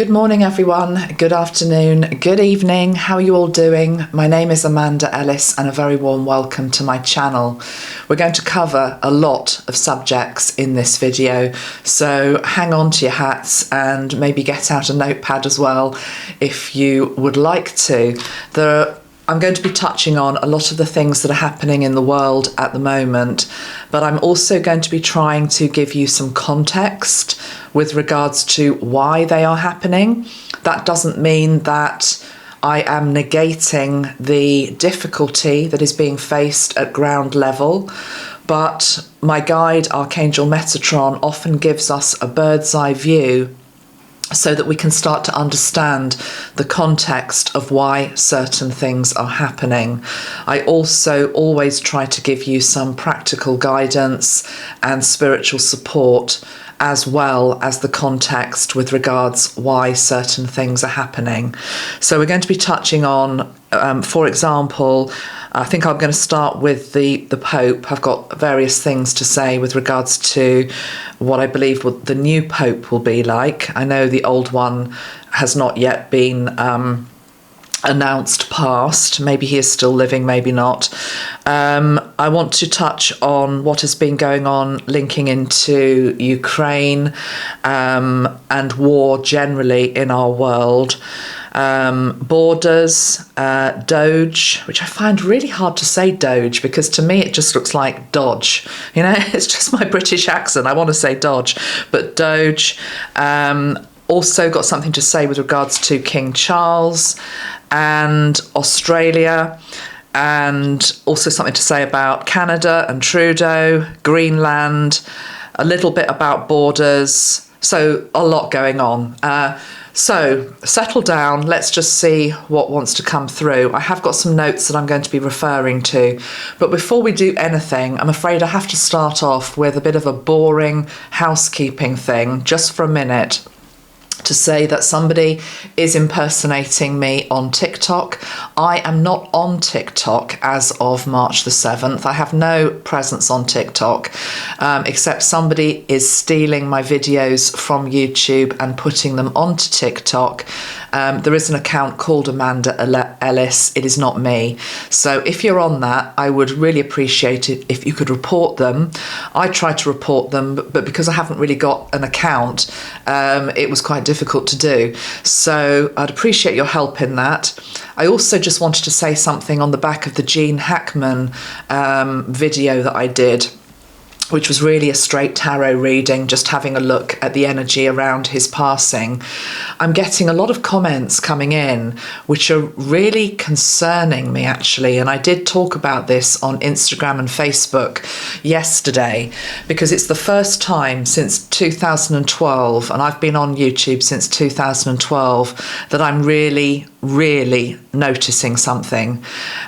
Good morning, everyone. Good afternoon. Good evening. How are you all doing? My name is Amanda Ellis, and a very warm welcome to my channel. We're going to cover a lot of subjects in this video, so hang on to your hats and maybe get out a notepad as well if you would like to. I'm going to be touching on a lot of the things that are happening in the world at the moment, but I'm also going to be trying to give you some context with regards to why they are happening. That doesn't mean that I am negating the difficulty that is being faced at ground level, but my guide, Archangel Metatron, often gives us a bird's eye view so that we can start to understand the context of why certain things are happening. I also always try to give you some practical guidance and spiritual support, as well as the context with regards why certain things are happening. So we're going to be touching on, for example, I think I'm going to start with the Pope. I've got various things to say with regards to what I believe the new Pope will be like. I know the old one has not yet been announced past. Maybe he is still living, maybe not. I want to touch on what has been going on linking into Ukraine and war generally in our world. Borders, Doge, which I find really hard to say Doge because to me it just looks like Dodge. You know, it's just my British accent. I want to say Dodge, but Doge. Also got something to say with regards to King Charles and Australia, and also something to say about Canada and Trudeau, Greenland, a little bit about borders. So a lot going on. So settle down, let's just see what wants to come through. I have got some notes that I'm going to be referring to, but before we do anything, I'm afraid I have to start off with a bit of a boring housekeeping thing, just for a minute, to say that somebody is impersonating me on TikTok. I am not on TikTok as of March the 7th. I have no presence on TikTok, except somebody is stealing my videos from YouTube and putting them onto TikTok. There is an account called Amanda Ellis. It is not me. So if you're on that, I would really appreciate it if you could report them. I tried to report them, but because I haven't really got an account, it was quite difficult to do. So I'd appreciate your help in that. I also just wanted to say something on the back of the Gene Hackman video that I did, which was really a straight tarot reading, just having a look at the energy around his passing. I'm getting a lot of comments coming in, which are really concerning me, actually. And I did talk about this on Instagram and Facebook yesterday, because it's the first time since 2012, and I've been on YouTube since 2012, that I'm really noticing something.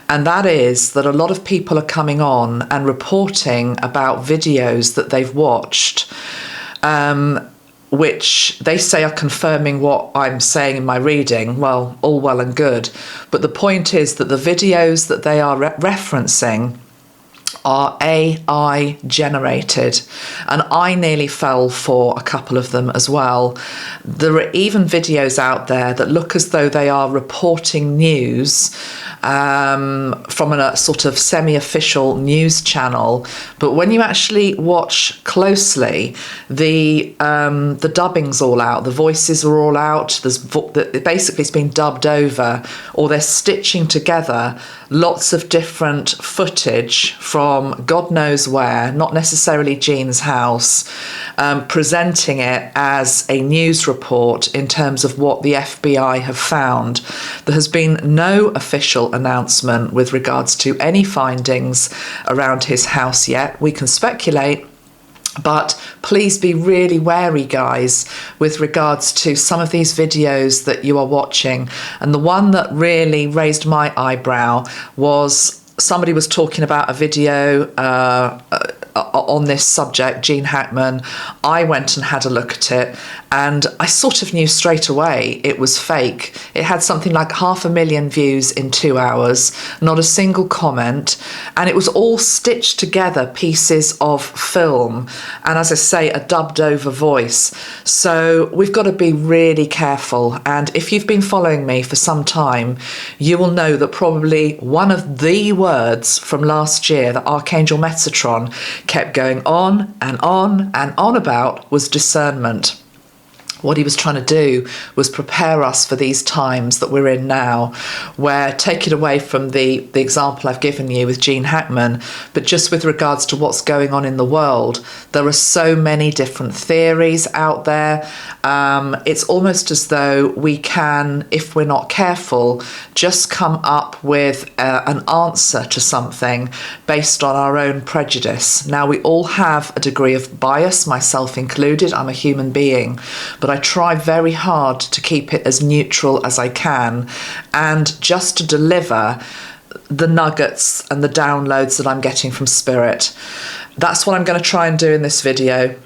And that is that a lot of people are coming on and reporting about videos that they've watched, which they say are confirming what I'm saying in my reading. Well, all well and good. But the point is that the videos that they are referencing are AI generated, and I nearly fell for a couple of them as well. There are even videos out there that look as though they are reporting news from a sort of semi-official news channel, but when you actually watch closely, the dubbing's all out, the voices are all out. Basically it's been dubbed over, or they're stitching together lots of different footage from God knows where, not necessarily Jean's house, presenting it as a news report in terms of what the FBI have found. There has been no official announcement with regards to any findings around his house yet. We can speculate, but please be really wary, guys, with regards to some of these videos that you are watching. And the one that really raised my eyebrow was somebody was talking about a video on this subject, Gene Hackman, I went and had a look at it, and I sort of knew straight away it was fake. It had something like 500,000 views in 2 hours, not a single comment, and it was all stitched together pieces of film, and as I say, a dubbed over voice. So we've got to be really careful, and if you've been following me for some time, you will know that probably one of the words from last year that Archangel Metatron kept going on and on and on about was discernment. What he was trying to do was prepare us for these times that we're in now, where, take it away from the example I've given you with Gene Hackman, but just with regards to what's going on in the world, there are so many different theories out there. It's almost as though we can, if we're not careful, just come up with an answer to something based on our own prejudice. Now, we all have a degree of bias, myself included. I'm a human being, but I try very hard to keep it as neutral as I can, and just to deliver the nuggets and the downloads that I'm getting from Spirit. That's what I'm going to try and do in this video.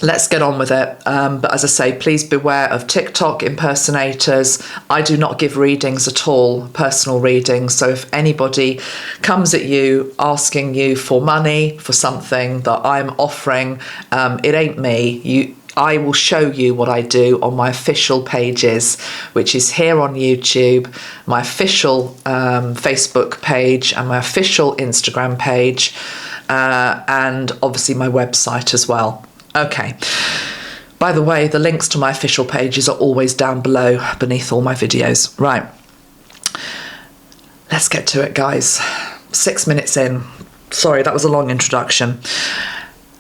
Let's get on with it. But as I say, please beware of TikTok impersonators. I do not give readings at all, personal readings. So if anybody comes at you asking you for money for something that I'm offering, it ain't me. I will show you what I do on my official pages, which is here on YouTube, my official Facebook page and my official Instagram page, and obviously my website as well. Okay. By the way, the links to my official pages are always down below beneath all my videos. Right. Let's get to it, guys. 6 minutes in. Sorry, that was a long introduction.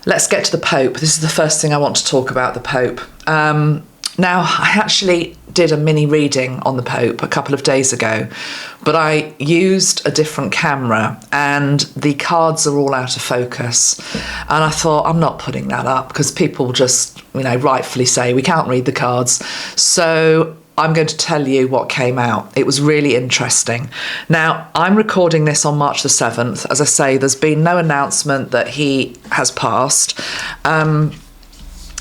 Let's get to the Pope. This is the first thing I want to talk about, the Pope. Now, I actually did a mini reading on the Pope a couple of days ago, but I used a different camera and the cards are all out of focus. And I thought, I'm not putting that up because people just, rightfully say we can't read the cards. So I'm going to tell you what came out. It was really interesting. Now, I'm recording this on March the 7th. As I say, there's been no announcement that he has passed.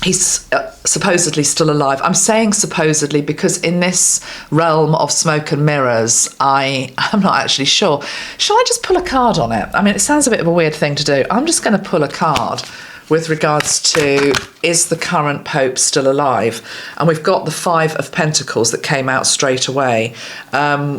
He's supposedly still alive. I'm saying supposedly because in this realm of smoke and mirrors, I'm not actually sure. Shall I just pull a card on it? I mean, it sounds a bit of a weird thing to do. I'm just going to pull a card with regards to, is the current Pope still alive? And we've got the 5 of Pentacles that came out straight away,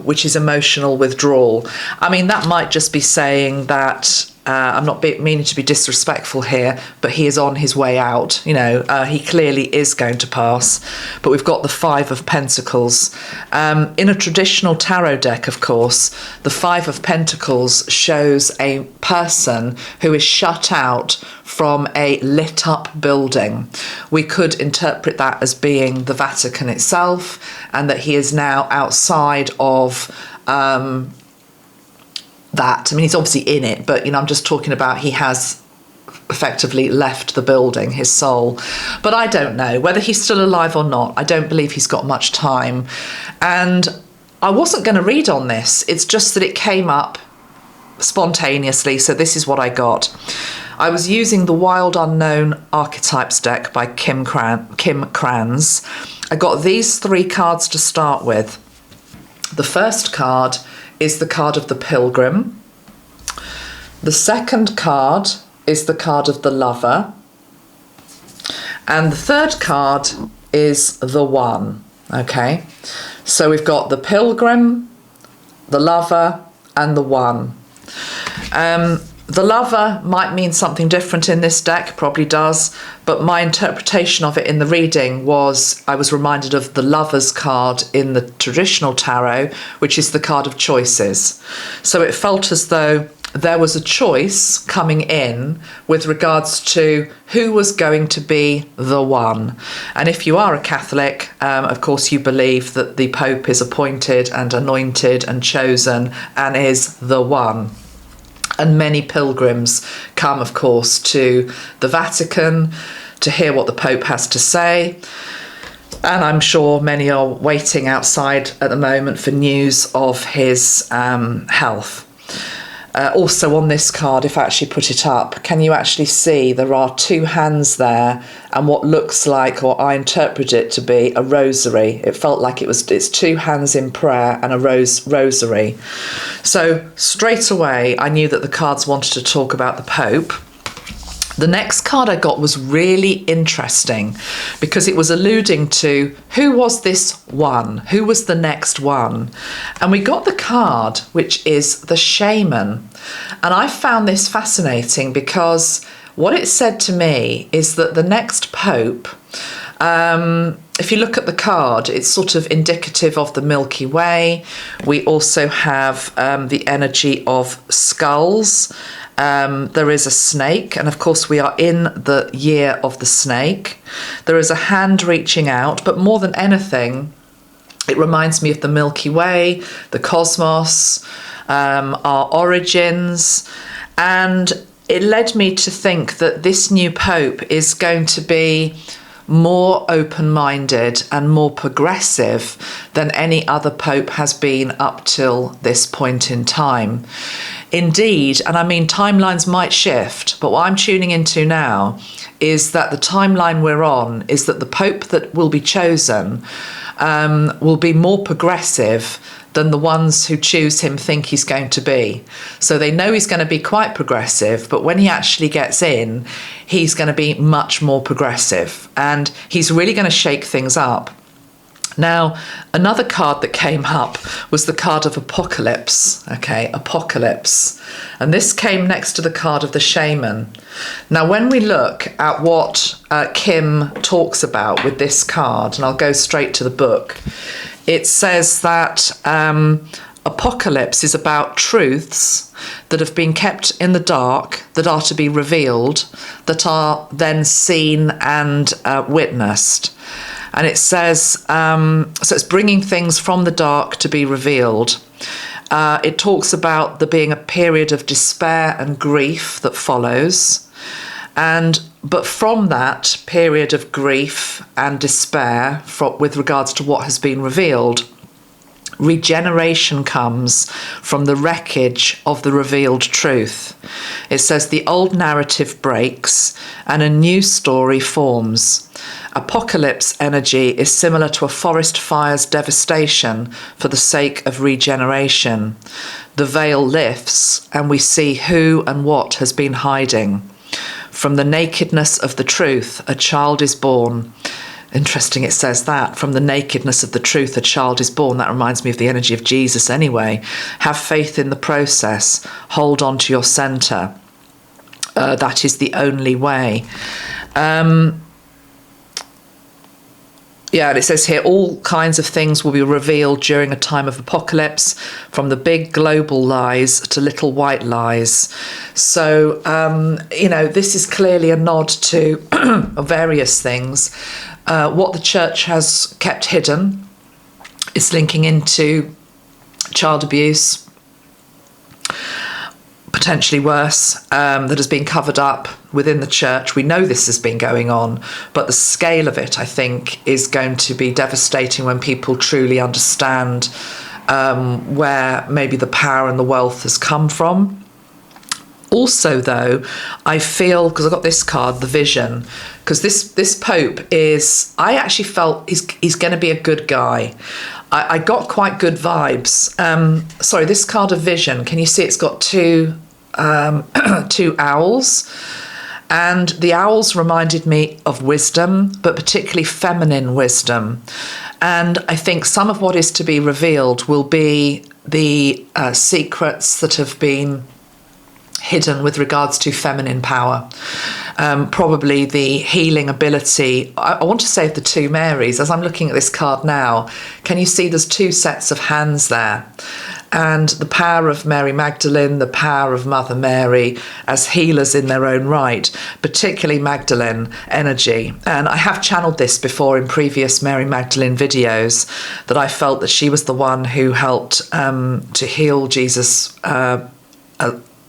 which is emotional withdrawal. I mean, that might just be saying that, I'm not meaning to be disrespectful here, but he is on his way out. He clearly is going to pass. But we've got the 5 of Pentacles. In a traditional tarot deck, of course, the 5 of Pentacles shows a person who is shut out from a lit up building. We could interpret that as being the Vatican itself, and that he is now outside of that. I mean, he's obviously in it, but I'm just talking about he has effectively left the building, his soul. But I don't know whether he's still alive or not. I don't believe he's got much time. And I wasn't going to read on this. It's just that it came up spontaneously, so this is what I got. I was using the Wild Unknown Archetypes deck by Kim Kranz. I got these 3 cards to start with. The first card is the card of the Pilgrim. The second card is the card of the Lover. And the third card is the One. Okay, so we've got the Pilgrim, the Lover, and the One. The Lover might mean something different in this deck, probably does, but my interpretation of it in the reading was I was reminded of the Lover's card in the traditional tarot, which is the card of choices. So it felt as though there was a choice coming in with regards to who was going to be the one. And if you are a Catholic, of course you believe that the Pope is appointed and anointed and chosen and is the one. And many pilgrims come, of course, to the Vatican to hear what the Pope has to say. And I'm sure many are waiting outside at the moment for news of his health. Also on this card, if I actually put it up, can you actually see there are two hands there and what looks like, or I interpret it to be, a rosary. It felt like it's two hands in prayer and a rosary. So straight away, I knew that the cards wanted to talk about the Pope. The next card I got was really interesting because it was alluding to who was this one, who was the next one. And we got the card, which is the shaman. And I found this fascinating because what it said to me is that the next Pope, if you look at the card, it's sort of indicative of the Milky Way. We also have the energy of skulls. There is a snake, and of course we are in the year of the snake. There is a hand reaching out, but more than anything, it reminds me of the Milky Way, the cosmos, our origins, and it led me to think that this new Pope is going to be more open-minded and more progressive than any other Pope has been up till this point in time. Indeed, and I mean timelines might shift, but what I'm tuning into now is that the timeline we're on is that the Pope that will be chosen will be more progressive than the ones who choose him think he's going to be. So they know he's going to be quite progressive, but when he actually gets in, he's going to be much more progressive, and he's really going to shake things up. Now, another card that came up was the card of Apocalypse. Okay, Apocalypse. And this came next to the card of the Shaman. Now, when we look at what Kim talks about with this card, and I'll go straight to the book, it says that Apocalypse is about truths that have been kept in the dark, that are to be revealed, that are then seen and witnessed. And it says, so it's bringing things from the dark to be revealed. It talks about there being a period of despair and grief that follows. But from that period of grief and despair, with regards to what has been revealed, regeneration comes from the wreckage of the revealed truth. It says the old narrative breaks and a new story forms. Apocalypse energy is similar to a forest fire's devastation for the sake of regeneration. The veil lifts and we see who and what has been hiding. From the nakedness of the truth, a child is born. Interesting, it says that. From the nakedness of the truth, a child is born. That reminds me of the energy of Jesus anyway. Have faith in the process. Hold on to your centre. That is the only way. Yeah, and it says here, all kinds of things will be revealed during a time of apocalypse, from the big global lies to little white lies. So, this is clearly a nod to various things. What the church has kept hidden is linking into child abuse, potentially worse, that has been covered up within the church. We know this has been going on, but the scale of it, I think, is going to be devastating when people truly understand where maybe the power and the wealth has come from. Also, though, I feel, because I got this card, the vision, because this Pope is, I actually felt he's going to be a good guy. I got quite good vibes. Sorry, this card of vision, can you see it's got two owls? And the owls reminded me of wisdom, but particularly feminine wisdom. And I think some of what is to be revealed will be the secrets that have been hidden with regards to feminine power. Probably the healing ability. I want to say of the two Marys. As I'm looking at this card now, can you see there's two sets of hands there? And the power of Mary Magdalene, the power of Mother Mary as healers in their own right, particularly Magdalene energy. And I have channeled this before in previous Mary Magdalene videos, that I felt that she was the one who helped to heal Jesus.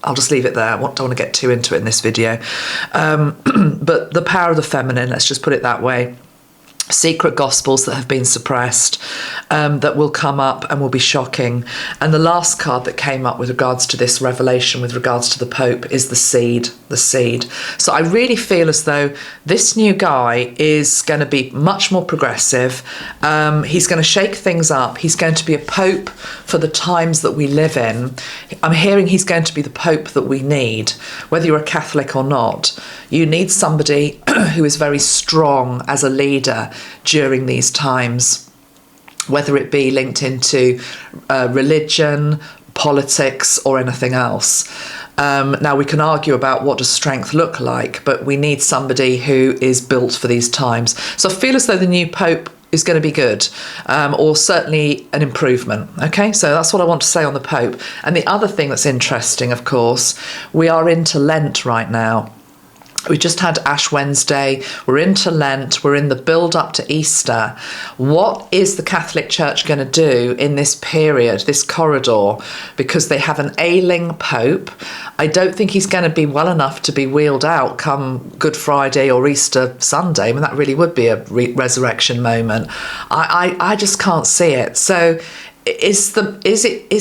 I'll just leave it there. I don't want to get too into it in this video. But the power of the feminine, let's just put it that way. secret gospels that have been suppressed, that will come up and will be shocking. And the last card that came up with regards to this revelation, with regards to the Pope, is the seed. The seed. So I really feel as though this new guy is going to be much more progressive. He's going to shake things up. He's going to be a Pope for the times that we live in. I'm hearing he's going to be the Pope that we need. Whether you're a Catholic or not, you need somebody who is very strong as a leader during these times, whether it be linked into religion, politics, or anything else. Now, we can argue about what does strength look like, but we need somebody who is built for these times. So I feel as though the new Pope is going to be good, or certainly an improvement. Okay, so that's what I want to say on the Pope. And the other thing that's interesting, of course, we are into Lent right now. We just had Ash Wednesday, we're into Lent, we're in the build up to Easter. What is the Catholic Church going to do in this period, this corridor? Because they have an ailing Pope. I don't think he's going to be well enough to be wheeled out come Good Friday or Easter Sunday. I mean, that really would be a resurrection moment. I just can't see it. So is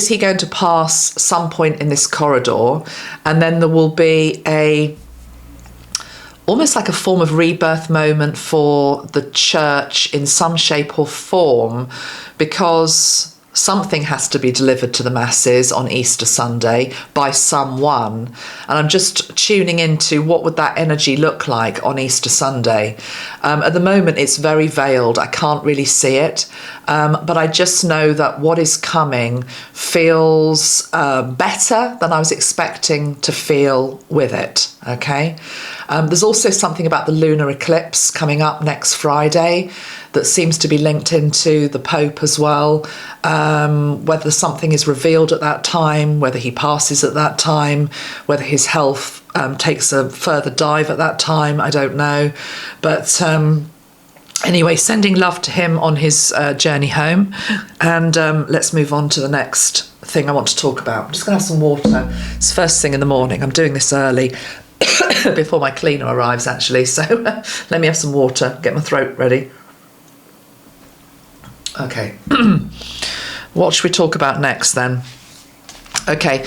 he going to pass some point in this corridor, and then there will be almost like a form of rebirth moment for the church in some shape or form, because something has to be delivered to the masses on Easter Sunday by someone. And I'm just tuning into what would that energy look like on Easter Sunday. At the moment, it's very veiled. I can't really see it. But I just know that what is coming feels better than I was expecting to feel with it. Okay. There's also something about the lunar eclipse coming up next Friday that seems to be linked into the Pope as well. Whether something is revealed at that time, whether he passes at that time, whether his health takes a further dive at that time, I don't know. But anyway, sending love to him on his journey home. And let's move on to the next thing I want to talk about. I'm just going to have some water. It's first thing in the morning. I'm doing this early before my cleaner arrives, actually. So let me have some water, get my throat ready. Okay. What should we talk about next then? Okay.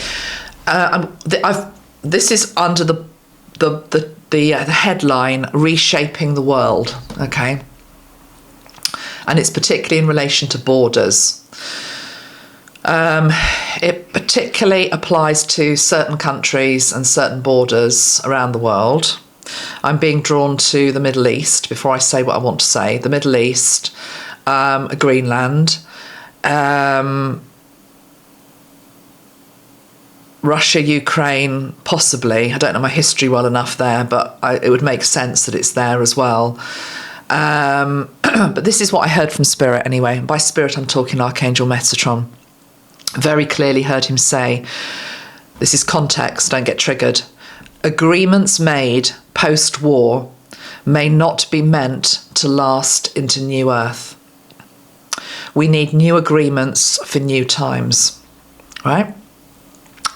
This is under the headline Reshaping the World. Okay. And it's particularly in relation to borders. It particularly applies to certain countries and certain borders around the world. I'm being drawn to the Middle East before I say what I want to say. The Middle East, Greenland, Russia, Ukraine, possibly. I don't know my history well enough there, but it would make sense that it's there as well. But this is what I heard from Spirit anyway. By Spirit, I'm talking Archangel Metatron. Very clearly heard him say, this is context, don't get triggered. Agreements made post-war may not be meant to last into new earth. We need new agreements for new times, right?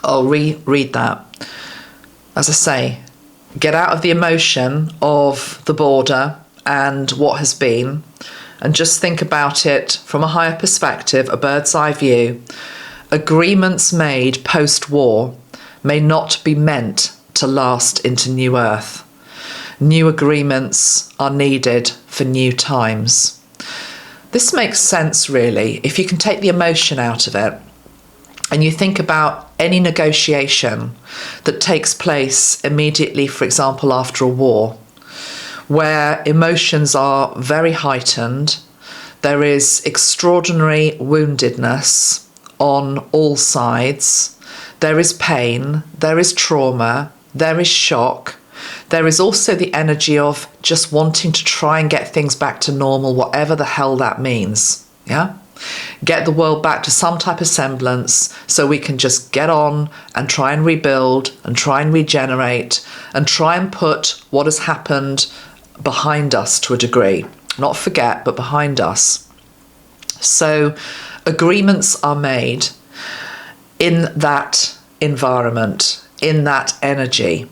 I'll reread that. As I say, get out of the emotion of the border and what has been, and just think about it from a higher perspective, a bird's eye view. Agreements made post-war may not be meant to last into new earth. New agreements are needed for new times. This makes sense, really, if you can take the emotion out of it and you think about any negotiation that takes place immediately, for example, after a war, where emotions are very heightened, there is extraordinary woundedness on all sides, there is pain, there is trauma, there is shock, there is also the energy of just wanting to try and get things back to normal, whatever the hell that means, yeah? Get the world back to some type of semblance so we can just get on and try and rebuild and try and regenerate and try and put what has happened behind us to a degree. Not forget, but behind us. So agreements are made in that environment, in that energy.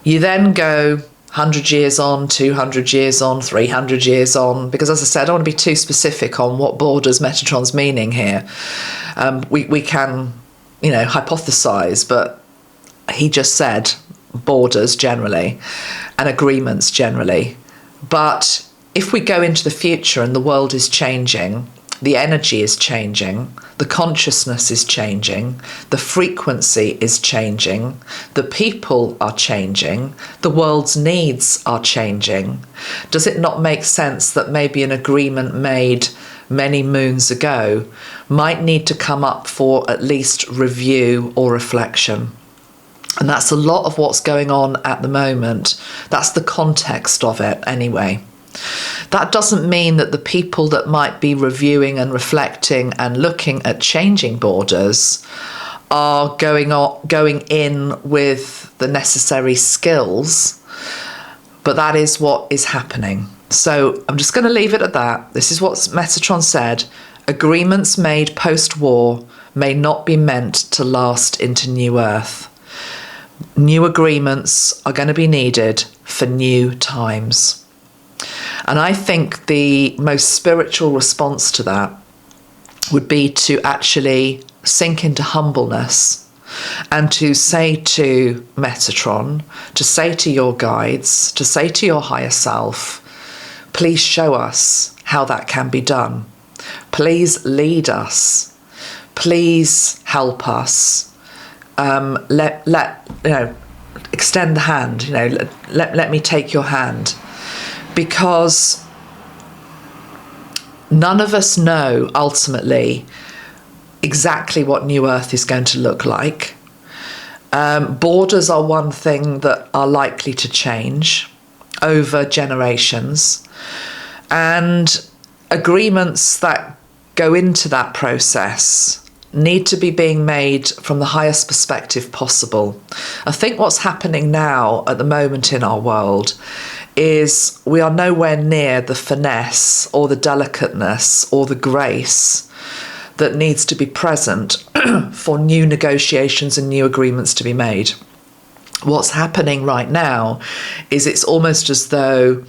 You then go 100 years on, 200 years on, 300 years on, because as I said, I don't want to be too specific on what borders Metatron's meaning here. We can, hypothesize, but he just said borders generally and agreements generally. But if we go into the future and the world is changing, the energy is changing, the consciousness is changing, the frequency is changing, the people are changing, the world's needs are changing, does it not make sense that maybe an agreement made many moons ago might need to come up for at least review or reflection? And that's a lot of what's going on at the moment. That's the context of it anyway. That doesn't mean that the people that might be reviewing and reflecting and looking at changing borders are going in with the necessary skills, but that is what is happening. So I'm just going to leave it at that. This is what Metatron said. Agreements made post-war may not be meant to last into New Earth. New agreements are going to be needed for new times. And I think the most spiritual response to that would be to actually sink into humbleness and to say to Metatron, to say to your guides, to say to your higher self, please show us how that can be done. Please lead us. Please help us. Extend the hand. Let me take your hand. Because none of us know ultimately exactly what New Earth is going to look like. Borders are one thing that are likely to change over generations, and agreements that go into that process need to be being made from the highest perspective possible. I think what's happening now at the moment in our world is we are nowhere near the finesse or the delicateness or the grace that needs to be present for new negotiations and new agreements to be made. What's happening right now is it's almost as though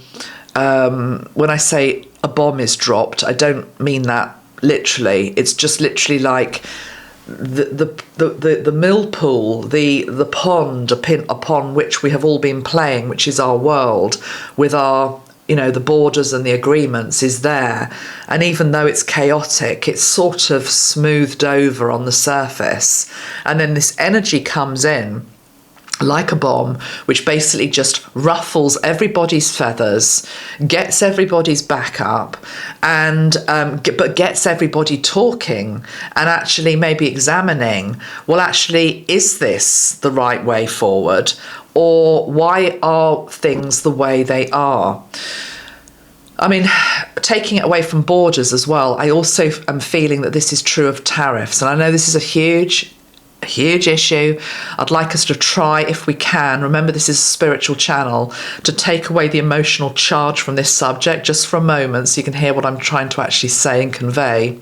when I say a bomb is dropped, I don't mean that literally. It's just literally like the mill pool, the pond upon which we have all been playing, which is our world, with our the borders and the agreements is there, and even though it's chaotic, it's sort of smoothed over on the surface, and then this energy comes in like a bomb, which basically just ruffles everybody's feathers, gets everybody's back up, and but gets everybody talking and actually maybe examining, well, actually, is this the right way forward? Or why are things the way they are? I mean, taking it away from borders as well, I also am feeling that this is true of tariffs. And I know this is a huge issue. I'd like us to try, if we can, remember this is a spiritual channel, to take away the emotional charge from this subject just for a moment so you can hear what I'm trying to actually say and convey.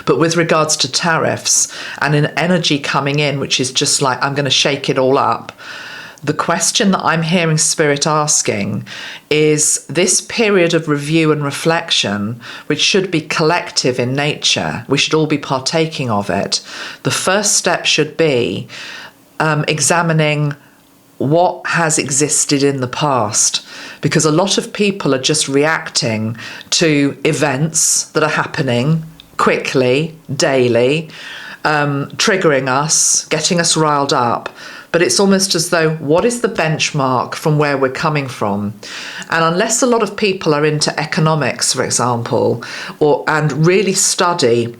But with regards to tariffs and an energy coming in, which is just like, I'm going to shake it all up, the question that I'm hearing Spirit asking is this period of review and reflection, which should be collective in nature, we should all be partaking of it. The first step should be examining what has existed in the past, because a lot of people are just reacting to events that are happening quickly, daily, triggering us, getting us riled up. But it's almost as though, what is the benchmark from where we're coming from? And unless a lot of people are into economics, for example, and really study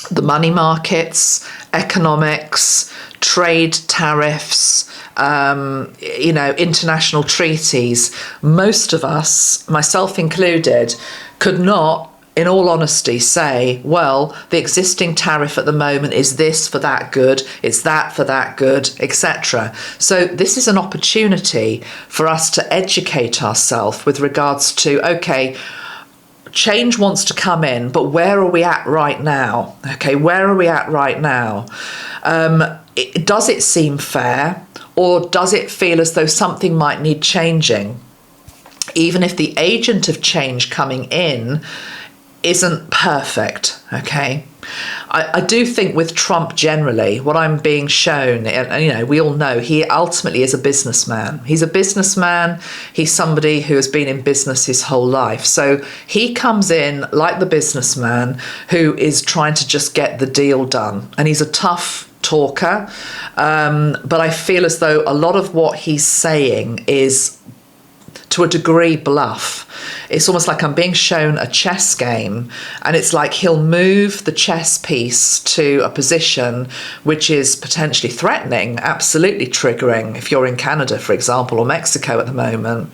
the money markets, economics, trade tariffs, international treaties, most of us, myself included, could not, in all honesty, say, well, the existing tariff at the moment is this for that good, it's that for that good, etc. So this is an opportunity for us to educate ourselves with regards to, okay, change wants to come in, but where are we at right now? Okay, where are we at right now? Does it seem fair? Or does it feel as though something might need changing, even if the agent of change coming in isn't perfect, okay? I do think with Trump generally, what I'm being shown, and you know, we all know he ultimately is a businessman. He's a businessman. He's somebody who has been in business his whole life. So he comes in like the businessman who is trying to just get the deal done. And he's a tough talker. But I feel as though a lot of what he's saying is, to a degree, bluff. It's almost like I'm being shown a chess game, and it's like he'll move the chess piece to a position which is potentially threatening, absolutely triggering, if you're in Canada, for example, or Mexico at the moment.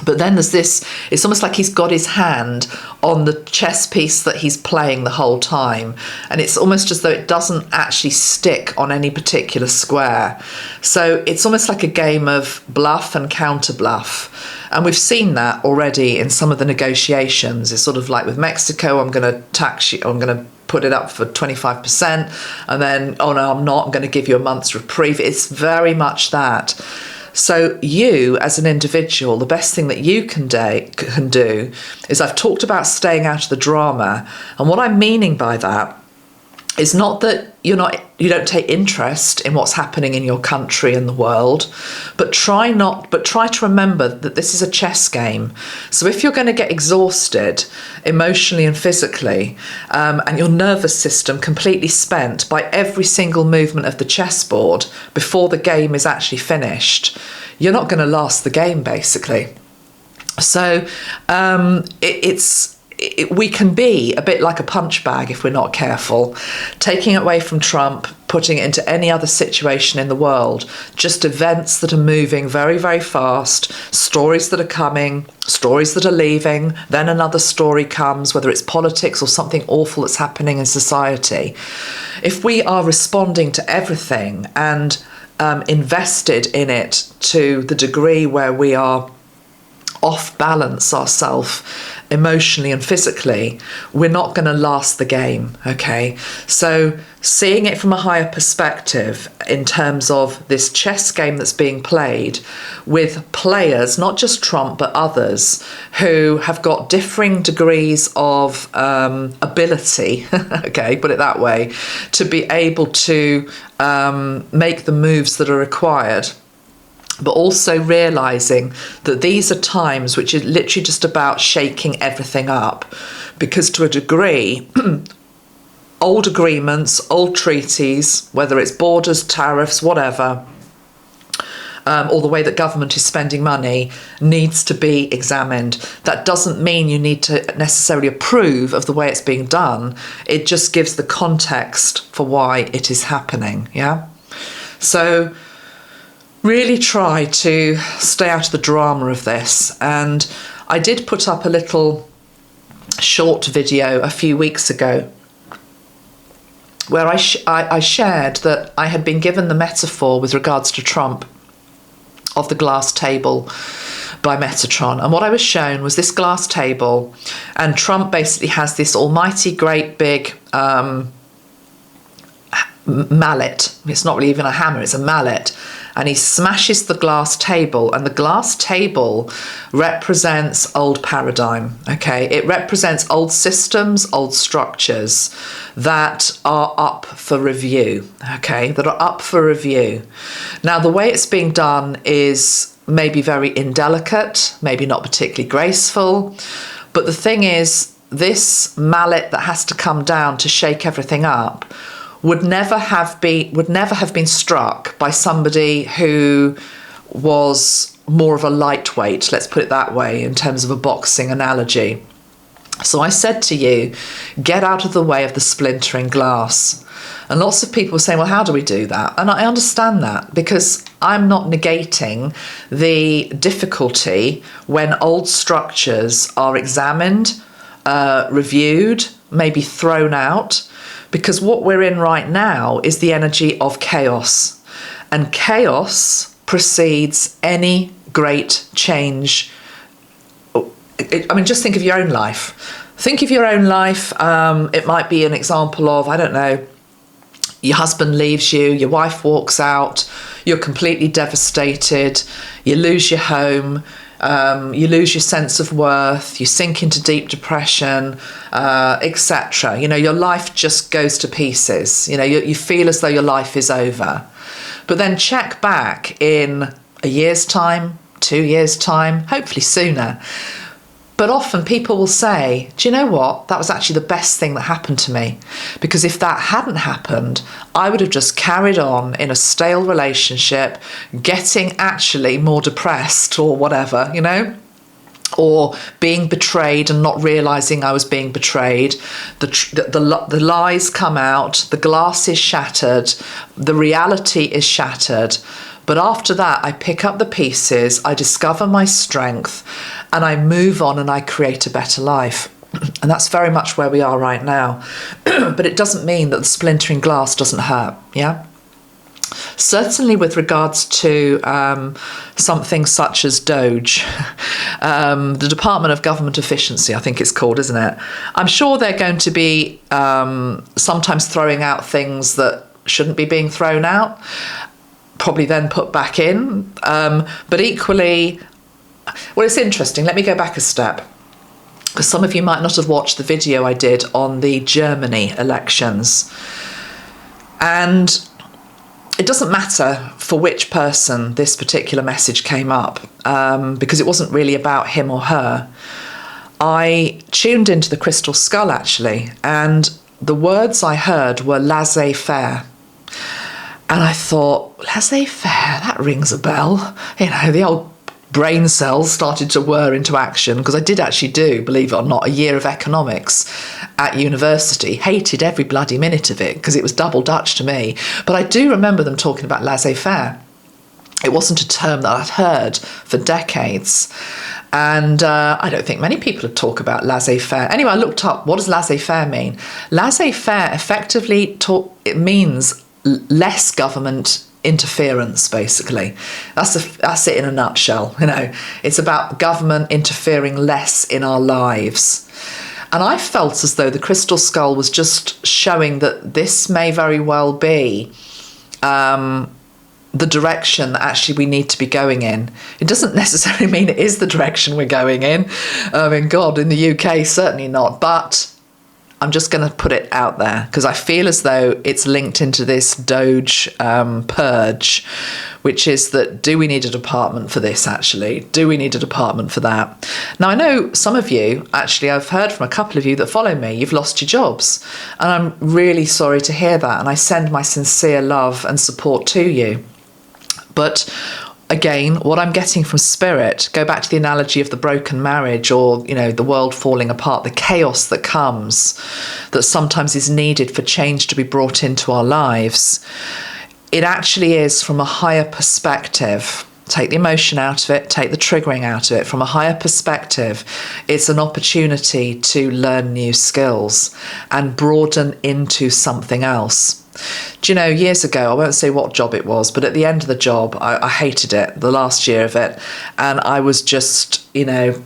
But then there's this, it's almost like he's got his hand on the chess piece that he's playing the whole time. And it's almost as though it doesn't actually stick on any particular square. So it's almost like a game of bluff and counter bluff. And we've seen that already in some of the negotiations. It's sort of like with Mexico, I'm going to tax you, I'm going to put it up for 25%. And then, oh no, I'm not, I'm going to give you a month's reprieve. It's very much that. So you, as an individual, the best thing that you can do is, I've talked about staying out of the drama. And what I'm meaning by that is not that you don't take interest in what's happening in your country and the world, but try to remember that this is a chess game. So if you're going to get exhausted emotionally and physically, and your nervous system completely spent by every single movement of the chessboard before the game is actually finished, you're not going to last the game, basically. So we can be a bit like a punch bag if we're not careful, taking it away from Trump, putting it into any other situation in the world, just events that are moving very, very fast, stories that are coming, stories that are leaving, then another story comes, whether it's politics or something awful that's happening in society. If we are responding to everything and invested in it to the degree where we are off balance ourselves emotionally and physically, we're not going to last the game, okay? So seeing it from a higher perspective in terms of this chess game that's being played with players, not just Trump, but others who have got differing degrees of ability, okay, put it that way, to be able to make the moves that are required. But also realising that these are times which are literally just about shaking everything up. Because to a degree, old agreements, old treaties, whether it's borders, tariffs, whatever, or the way that government is spending money, needs to be examined. That doesn't mean you need to necessarily approve of the way it's being done. It just gives the context for why it is happening, yeah? So really try to stay out of the drama of this. And I did put up a little short video a few weeks ago where I shared that I had been given the metaphor with regards to Trump of the glass table by Metatron. And what I was shown was this glass table, and Trump basically has this almighty great big mallet. It's not really even a hammer, it's a mallet. And he smashes the glass table, and the glass table represents old paradigm, okay? It represents old systems, old structures that are up for review, okay? That are up for review. Now, the way it's being done is maybe very indelicate, maybe not particularly graceful, but the thing is, this mallet that has to come down to shake everything up would never have been struck by somebody who was more of a lightweight, let's put it that way, in terms of a boxing analogy. So I said to you, get out of the way of the splintering glass. And lots of people were saying, well, how do we do that? And I understand that, because I'm not negating the difficulty when old structures are examined, reviewed, maybe thrown out. Because what we're in right now is the energy of chaos. And chaos precedes any great change. I mean, just think of your own life. Think of your own life. It might be an example of, I don't know, your husband leaves you, your wife walks out, you're completely devastated, you lose your home, you lose your sense of worth, you sink into deep depression, etc. You know, your life just goes to pieces. You know, you feel as though your life is over. But then check back in a year's time, 2 years' time, hopefully sooner. But often people will say, do you know what? That was actually the best thing that happened to me. Because if that hadn't happened, I would have just carried on in a stale relationship, getting actually more depressed or whatever, you know? Or being betrayed and not realising I was being betrayed. The lies come out, the glass is shattered, the reality is shattered. But after that, I pick up the pieces, I discover my strength, and I move on and I create a better life. And that's very much where we are right now. But it doesn't mean that the splintering glass doesn't hurt, yeah? Certainly with regards to something such as Doge, the Department of Government Efficiency, I think it's called, isn't it? I'm sure they're going to be sometimes throwing out things that shouldn't be being thrown out, probably then put back in. But equally, well, it's interesting. Let me go back a step, because some of you might not have watched the video I did on the Germany elections. And it doesn't matter for which person this particular message came up, because it wasn't really about him or her. I tuned into the Crystal Skull, actually, and the words I heard were laissez-faire. And I thought, laissez-faire, that rings a bell. You know, the old brain cells started to whir into action, because I did actually do, believe it or not, a year of economics at university. Hated every bloody minute of it, because it was double Dutch to me. But I do remember them talking about laissez-faire. It wasn't a term that I'd heard for decades. And I don't think many people would talk about laissez-faire. Anyway, I looked up, what does laissez-faire mean? Laissez-faire effectively it means less government interference, basically. That's it in a nutshell. You know, it's about government interfering less in our lives. And I felt as though the Crystal Skull was just showing that this may very well be the direction that actually we need to be going in. It doesn't necessarily mean it is the direction we're going in. I mean, God, in the UK, certainly not. But I'm just going to put it out there, because I feel as though it's linked into this Doge purge, which is that, do we need a department for this, actually? Do we need a department for that? Now, I know some of you, actually, I've heard from a couple of you that follow me, you've lost your jobs. And I'm really sorry to hear that. And I send my sincere love and support to you. But again, what I'm getting from spirit, go back to the analogy of the broken marriage, or, you know, the world falling apart, the chaos that comes, that sometimes is needed for change to be brought into our lives. It actually is from a higher perspective. Take the emotion out of it, take the triggering out of it. From a higher perspective, it's an opportunity to learn new skills and broaden into something else. Do you know, years ago, I won't say what job it was, but at the end of the job, I hated it, the last year of it. And I was just, you know,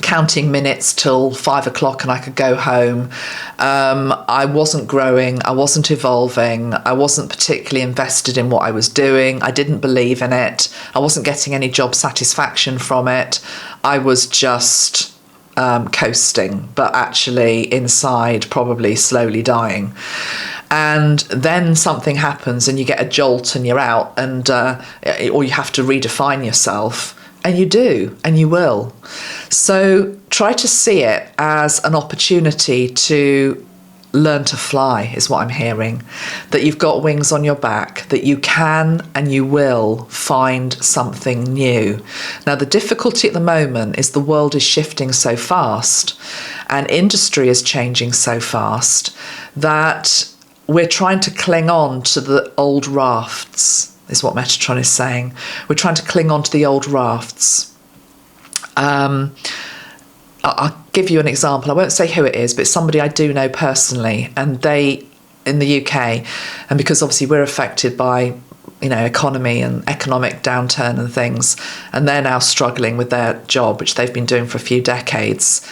counting minutes till 5 o'clock and I could go home. I wasn't growing, I wasn't evolving, I wasn't particularly invested in what I was doing, I didn't believe in it, I wasn't getting any job satisfaction from it. I was just coasting, but actually inside probably slowly dying. And then something happens and you get a jolt and you're out, and or you have to redefine yourself. And you do, and you will. So try to see it as an opportunity to learn to fly, is what I'm hearing. That you've got wings on your back, that you can and you will find something new. Now, the difficulty at the moment is the world is shifting so fast and industry is changing so fast that we're trying to cling on to the old rafts, is what Metatron is saying. We're trying to cling on to the old rafts. I'll give you an example. I won't say who it is, but it's somebody I do know personally, and they, in the UK, and because obviously we're affected by, you know, economy and economic downturn and things, and they're now struggling with their job, which they've been doing for a few decades.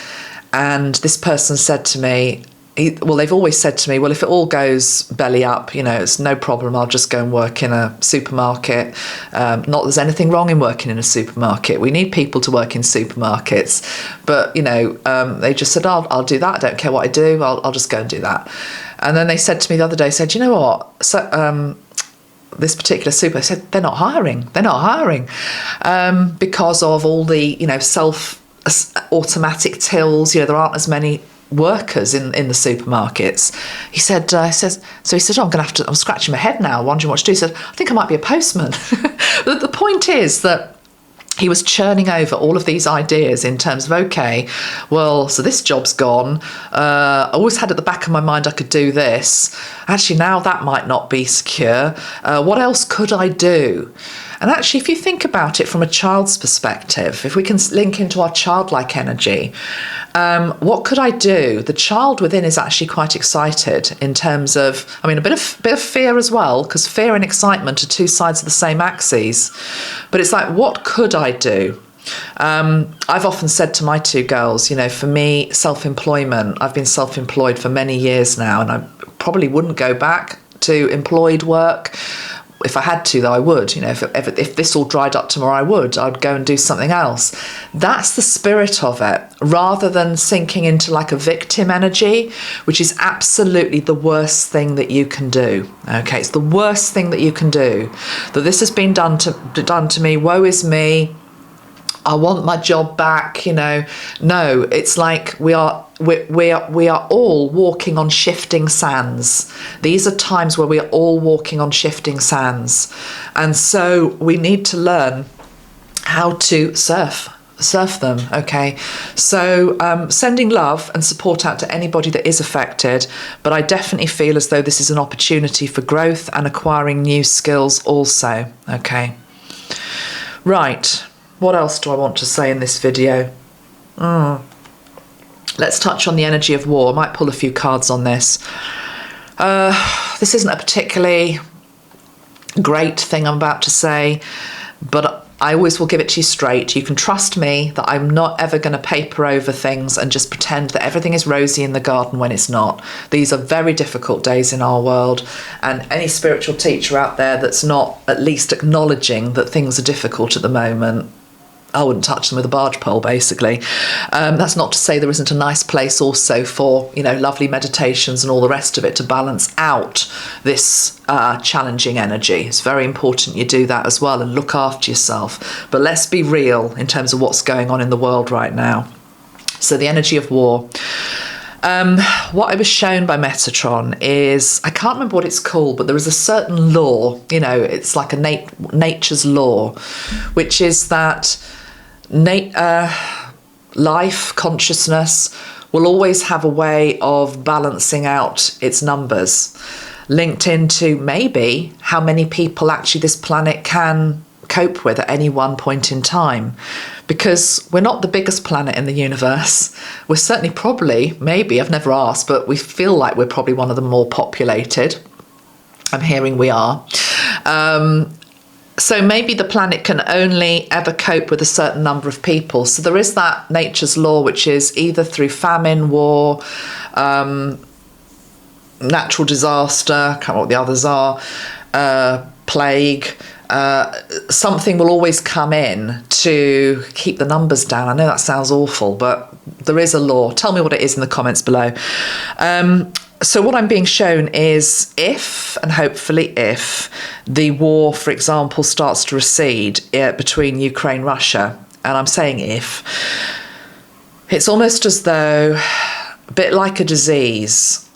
And this person said to me, they've always said to me, well, if it all goes belly up, it's no problem. I'll just go and work in a supermarket. Not that there's anything wrong in working in a supermarket. We need people to work in supermarkets. But, they just said, I'll do that. I don't care what I do. I'll just go and do that. And then they said to me the other day, said, you know what? So, this particular super said, they're not hiring. Because of all the, self-automatic tills. There aren't as many workers in the supermarkets. He said, I'm scratching my head now, wondering what to do. He said, I think I might be a postman. The point is that he was churning over all of these ideas in terms of, okay, well, so this job's gone. I always had at the back of my mind I could do this. Actually, now that might not be secure. What else could I do? And actually, if you think about it from a child's perspective, if we can link into our childlike energy, what could I do? The child within is actually quite excited in terms of, a bit of fear as well, because fear and excitement are two sides of the same axes. But it's like, what could I do? I've often said to my two girls, for me, self-employment, I've been self-employed for many years now, and I probably wouldn't go back to employed work. If I had to, though, I would. If this all dried up tomorrow, I'd go and do something else. That's the spirit of it, rather than sinking into like a victim energy, which is absolutely the worst thing that you can do. Okay, it's the worst thing that you can do. That this has been done to me. Woe is me. I want my job back. No, it's like we are all walking on shifting sands. These are times where we are all walking on shifting sands, and so we need to learn how to surf them. Okay, so sending love and support out to anybody that is affected, but I definitely feel as though this is an opportunity for growth and acquiring new skills also. Okay, right. What else do I want to say in this video? Let's touch on the energy of war. I might pull a few cards on this. This isn't a particularly great thing I'm about to say, but I always will give it to you straight. You can trust me that I'm not ever going to paper over things and just pretend that everything is rosy in the garden when it's not. These are very difficult days in our world, and any spiritual teacher out there that's not at least acknowledging that things are difficult at the moment, I wouldn't touch them with a barge pole, basically. That's not to say there isn't a nice place also for, lovely meditations and all the rest of it to balance out this challenging energy. It's very important you do that as well and look after yourself. But let's be real in terms of what's going on in the world right now. So the energy of war. What I was shown by Metatron is, I can't remember what it's called, but there is a certain law, it's like a nature's law, which is that life, consciousness will always have a way of balancing out its numbers, linked into maybe how many people actually this planet can cope with at any one point in time. Because we're not the biggest planet in the universe. We're certainly maybe, I've never asked, but we feel like we're probably one of the more populated. I'm hearing we are. So maybe the planet can only ever cope with a certain number of people. So there is that nature's law, which is either through famine, war, natural disaster, I can't remember what the others are, plague, something will always come in to keep the numbers down. I know that sounds awful, but there is a law. Tell me what it is in the comments below. So what I'm being shown is if, and hopefully if, the war, for example, starts to recede between Ukraine and Russia, and I'm saying if, it's almost as though, a bit like a disease,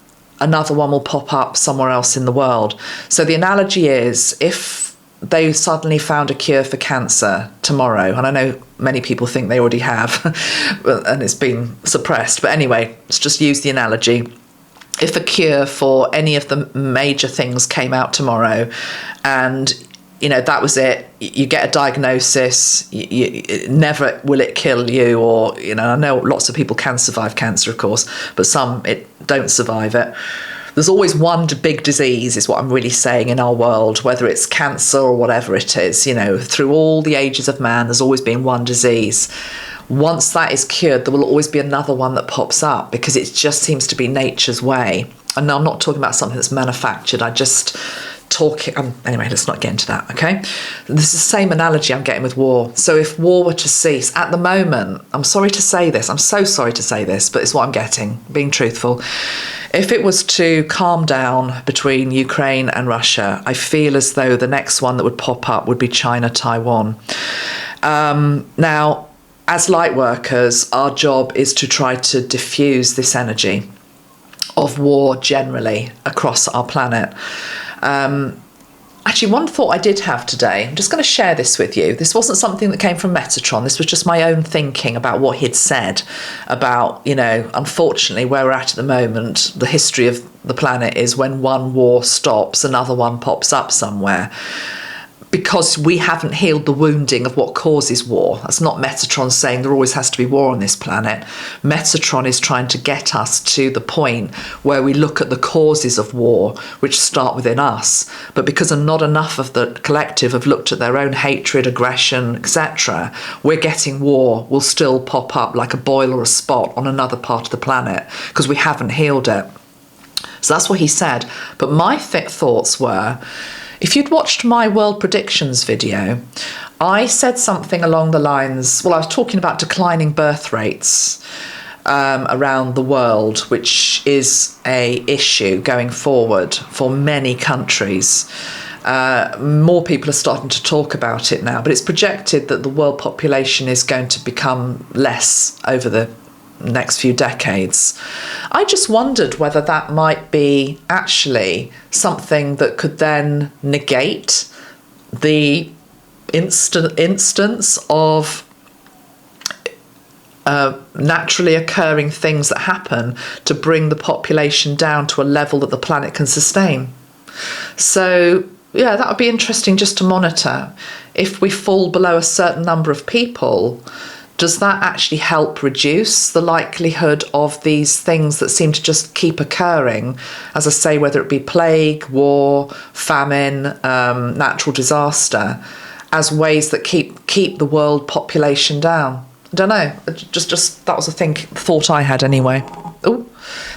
another one will pop up somewhere else in the world. So the analogy is, if they suddenly found a cure for cancer tomorrow, and I know many people think they already have, and it's been suppressed, but anyway, let's just use the analogy. If a cure for any of the major things came out tomorrow, and that was it, you get a diagnosis, never will it kill you, or I know lots of people can survive cancer, of course, but some don't survive it. There's always one big disease, is what I'm really saying, in our world, whether it's cancer or whatever it is. Through all the ages of man, there's always been one disease. once that is cured, there will always be another one that pops up, because it just seems to be nature's way. And I'm not talking about something that's manufactured. Anyway, let's not get into that, okay? This is the same analogy I'm getting with war. So if war were to cease, at the moment, I'm sorry to say this, I'm so sorry to say this, but it's what I'm getting, being truthful. If it was to calm down between Ukraine and Russia, I feel as though the next one that would pop up would be China, Taiwan. Now, as light workers, our job is to try to diffuse this energy of war generally across our planet. Actually, one thought I did have today, I'm just going to share this with you. This wasn't something that came from Metatron. This was just my own thinking about what he'd said about, unfortunately, where we're at the moment, the history of the planet is when one war stops, another one pops up somewhere. Because we haven't healed the wounding of what causes war. That's not Metatron saying there always has to be war on this planet. Metatron is trying to get us to the point where we look at the causes of war, which start within us. But because not enough of the collective have looked at their own hatred, aggression, etc., we're getting war will still pop up like a boil or a spot on another part of the planet because we haven't healed it. So that's what he said. But my thoughts were, if you'd watched my world predictions video, I said something along the lines, I was talking about declining birth rates around the world, which is a issue going forward for many countries. More people are starting to talk about it now, but it's projected that the world population is going to become less over the next few decades. I just wondered whether that might be actually something that could then negate the instance of naturally occurring things that happen to bring the population down to a level that the planet can sustain. So yeah, that would be interesting just to monitor. If we fall below a certain number of people, does that actually help reduce the likelihood of these things that seem to just keep occurring? As I say, whether it be plague, war, famine, natural disaster, as ways that keep the world population down. I don't know. Just that was a thought I had anyway. Oh,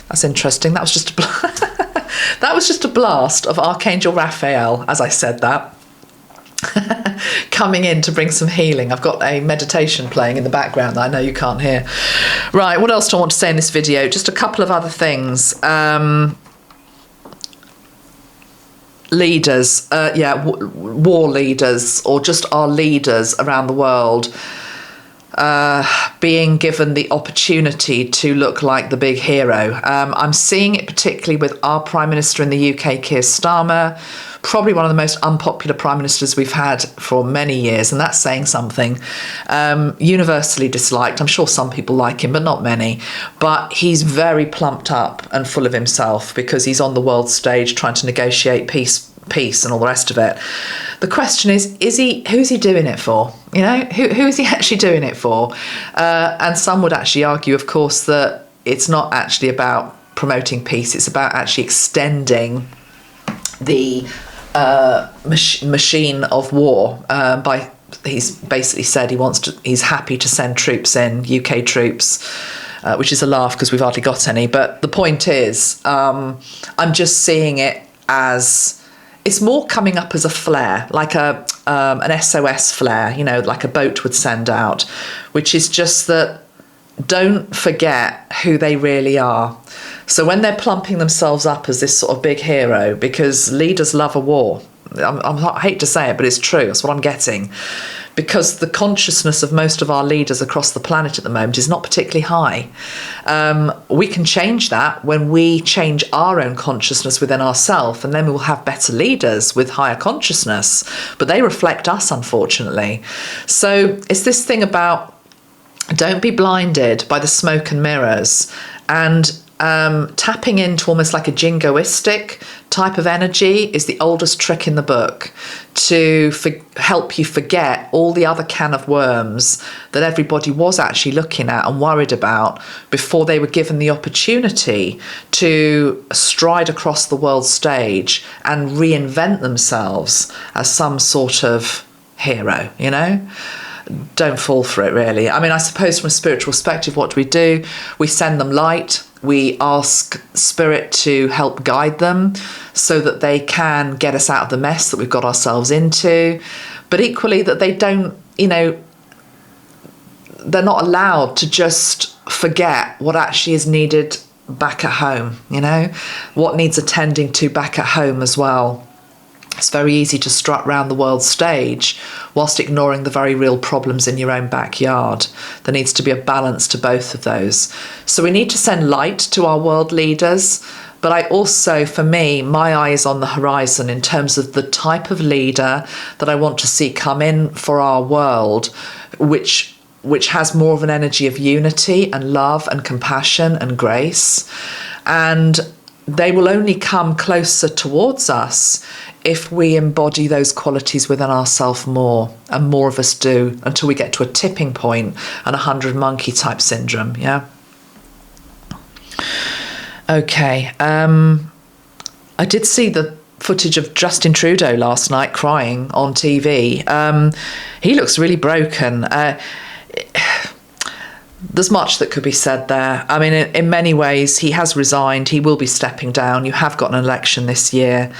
that's interesting. That was just that was just a blast of Archangel Raphael as I said that. Coming in to bring some healing. I've got a meditation playing in the background that I know you can't hear. Right, what else do I want to say in this video? Just a couple of other things. Leaders, war leaders, or just our leaders around the world being given the opportunity to look like the big hero. I'm seeing it particularly with our Prime Minister in the UK, Keir Starmer, probably one of the most unpopular Prime Ministers we've had for many years, and that's saying something. Universally disliked. I'm sure some people like him, but not many. But he's very plumped up and full of himself because he's on the world stage trying to negotiate peace and all the rest of it. The question is who's he doing it for? Who is he actually doing it for? And some would actually argue, of course, that it's not actually about promoting peace. It's about actually extending the machine of war. He's basically said he's happy to send troops in, UK troops, which is a laugh because we've hardly got any. But the point is, I'm just seeing it as, it's more coming up as a flare, like an SOS flare, like a boat would send out, which is just that don't forget who they really are. So when they're plumping themselves up as this sort of big hero, because leaders love a war. I hate to say it, but it's true. That's what I'm getting. Because the consciousness of most of our leaders across the planet at the moment is not particularly high. We can change that when we change our own consciousness within ourselves, and then we will have better leaders with higher consciousness. But they reflect us, unfortunately. So it's this thing about don't be blinded by the smoke and mirrors, and tapping into almost like a jingoistic type of energy is the oldest trick in the book to help you forget all the other can of worms that everybody was actually looking at and worried about before they were given the opportunity to stride across the world stage and reinvent themselves as some sort of hero, don't fall for it, really. I mean, I suppose from a spiritual perspective, what do? We send them light. We ask Spirit to help guide them so that they can get us out of the mess that we've got ourselves into. But equally, that they don't, they're not allowed to just forget what actually is needed back at home, what needs attending to back at home as well. It's very easy to strut round the world stage whilst ignoring the very real problems in your own backyard. There needs to be a balance to both of those. So we need to send light to our world leaders, but I also, for me, my eye is on the horizon in terms of the type of leader that I want to see come in for our world, which has more of an energy of unity and love and compassion and grace. And they will only come closer towards us if we embody those qualities within ourselves more, and more of us do, until we get to a tipping point and 100 monkey type syndrome. Yeah. Okay. I did see the footage of Justin Trudeau last night crying on TV. He looks really broken. There's much that could be said there. I mean, in many ways, he has resigned. He will be stepping down. You have got an election this year.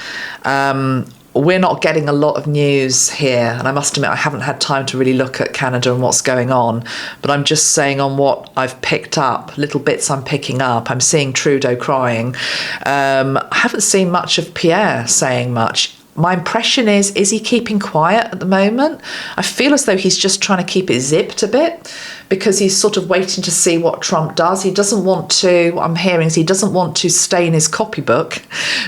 We're not getting a lot of news here. And I must admit, I haven't had time to really look at Canada and what's going on. But I'm just saying on what I've picked up, little bits I'm picking up. I'm seeing Trudeau crying. I haven't seen much of Pierre saying much. My impression is he keeping quiet at the moment? I feel as though he's just trying to keep it zipped a bit because he's sort of waiting to see what Trump does. He doesn't want to, what I'm hearing is he doesn't want to stain his copybook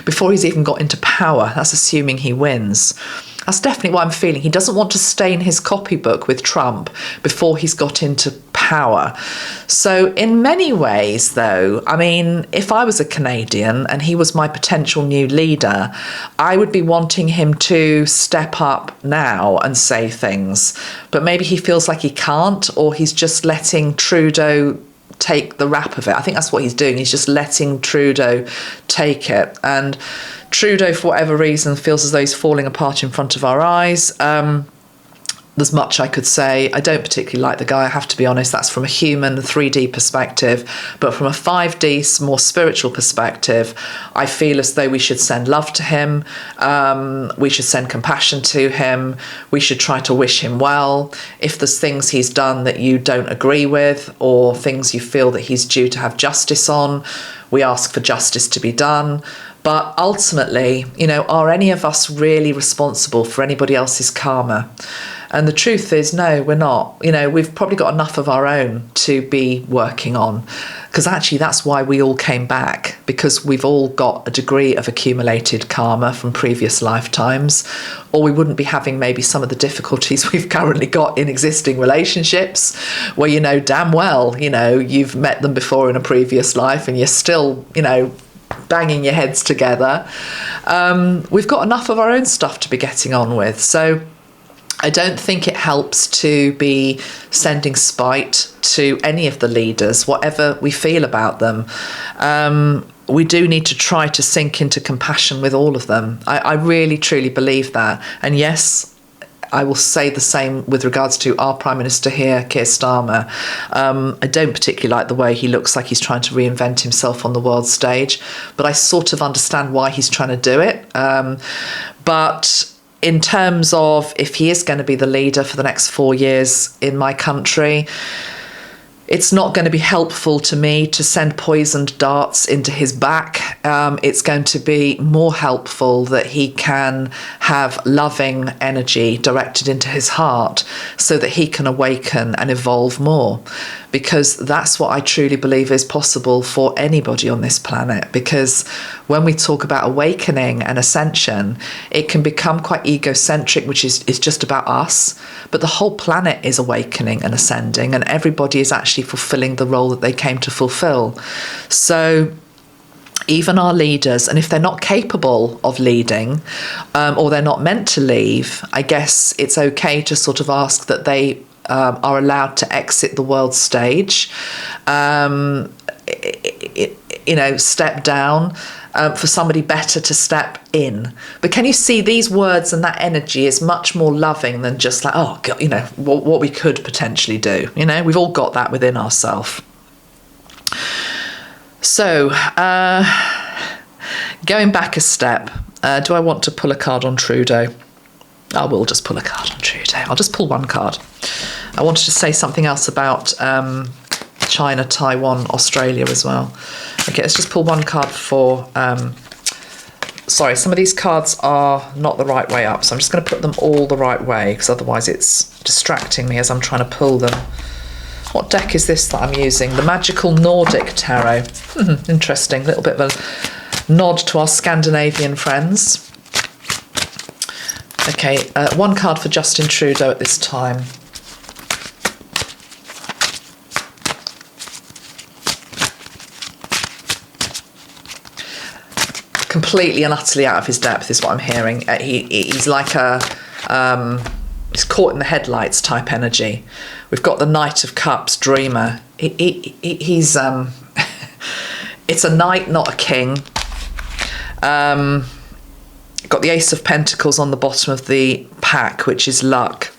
before he's even got into power. That's assuming he wins. That's definitely what I'm feeling. He doesn't want to stain his copybook with Trump before he's got into power. So in many ways, though, I mean, if I was a Canadian and he was my potential new leader, I would be wanting him to step up now and say things. But maybe he feels like he can't, or he's just letting Trudeau take the rap of it. I think that's what he's doing. He's just letting Trudeau take it. And Trudeau, for whatever reason, feels as though he's falling apart in front of our eyes. There's much I could say. I don't particularly like the guy, I have to be honest. That's from a human 3D perspective. But from a 5D, more spiritual perspective, I feel as though we should send love to him. We should send compassion to him. We should try to wish him well. If there's things he's done that you don't agree with, or things you feel that he's due to have justice on, we ask for justice to be done. But ultimately, are any of us really responsible for anybody else's karma? And the truth is, no, we're not. We've probably got enough of our own to be working on. Because actually, that's why we all came back, because we've all got a degree of accumulated karma from previous lifetimes, or we wouldn't be having maybe some of the difficulties we've currently got in existing relationships, where you know damn well, you've met them before in a previous life and you're still, banging your heads together. We've got enough of our own stuff to be getting on with. So I don't think it helps to be sending spite to any of the leaders, whatever we feel about them. We do need to try to sink into compassion with all of them. I really, truly believe that. And yes, I will say the same with regards to our Prime Minister here, Keir Starmer. I don't particularly like the way he looks like he's trying to reinvent himself on the world stage, but I sort of understand why he's trying to do it. But in terms of if he is going to be the leader for the next 4 years in my country, it's not going to be helpful to me to send poisoned darts into his back. It's going to be more helpful that he can have loving energy directed into his heart so that he can awaken and evolve more. Because that's what I truly believe is possible for anybody on this planet. Because when we talk about awakening and ascension, it can become quite egocentric, which is just about us. But the whole planet is awakening and ascending, and everybody is actually fulfilling the role that they came to fulfill. So even our leaders, and if they're not capable of leading, or they're not meant to leave, I guess it's okay to sort of ask that they are allowed to exit the world stage, step down, for somebody better to step in. But can you see these words and that energy is much more loving than just like, oh, God, what we could potentially do. We've all got that within ourselves. So, going back a step, do I want to pull a card on Trudeau? I will just pull a card on Trudeau. I'll just pull one card. I wanted to say something else about China, Taiwan, Australia as well. Okay, let's just pull one card for... sorry, some of these cards are not the right way up, so I'm just going to put them all the right way, because otherwise it's distracting me as I'm trying to pull them. What deck is this that I'm using? The Magical Nordic Tarot. Interesting, a little bit of a nod to our Scandinavian friends. Okay, one card for Justin Trudeau at this time. Completely and utterly out of his depth is what I'm hearing. He's like he's caught in the headlights type energy. We've got the Knight of Cups, dreamer. He's it's a knight, not a king. Got the Ace of Pentacles on the bottom of the pack, which is luck.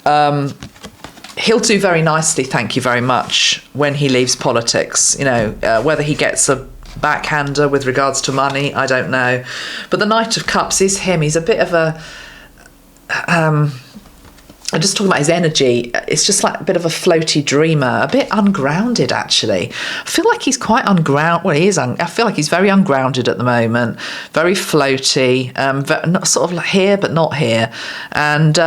He'll do very nicely, thank you very much, when he leaves politics. Whether he gets a backhander with regards to money, I don't know. But the Knight of Cups is him. He's a bit of a... I'm just talking about his energy. It's just like a bit of a floaty dreamer, a bit ungrounded, actually. I feel like he's quite ungrounded. Well, he is. I feel like he's very ungrounded at the moment, very floaty, sort of like here but not here. And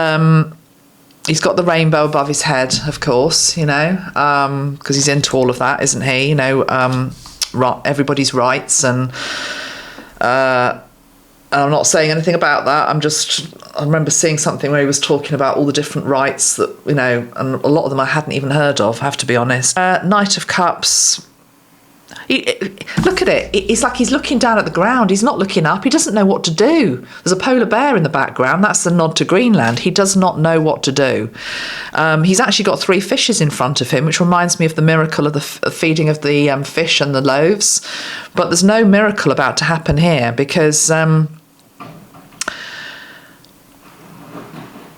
he's got the rainbow above his head, of course, because he's into all of that, isn't he? Everybody's rights, and I'm not saying anything about that. I remember seeing something where he was talking about all the different rights that, and a lot of them I hadn't even heard of, I have to be honest. Knight of Cups. Look at it. It's like he's looking down at the ground. He's not looking up. He doesn't know what to do. There's a polar bear in the background. That's the nod to Greenland. He does not know what to do. He's actually got 3 fishes in front of him, which reminds me of the miracle of the feeding of the fish and the loaves. But there's no miracle about to happen here, because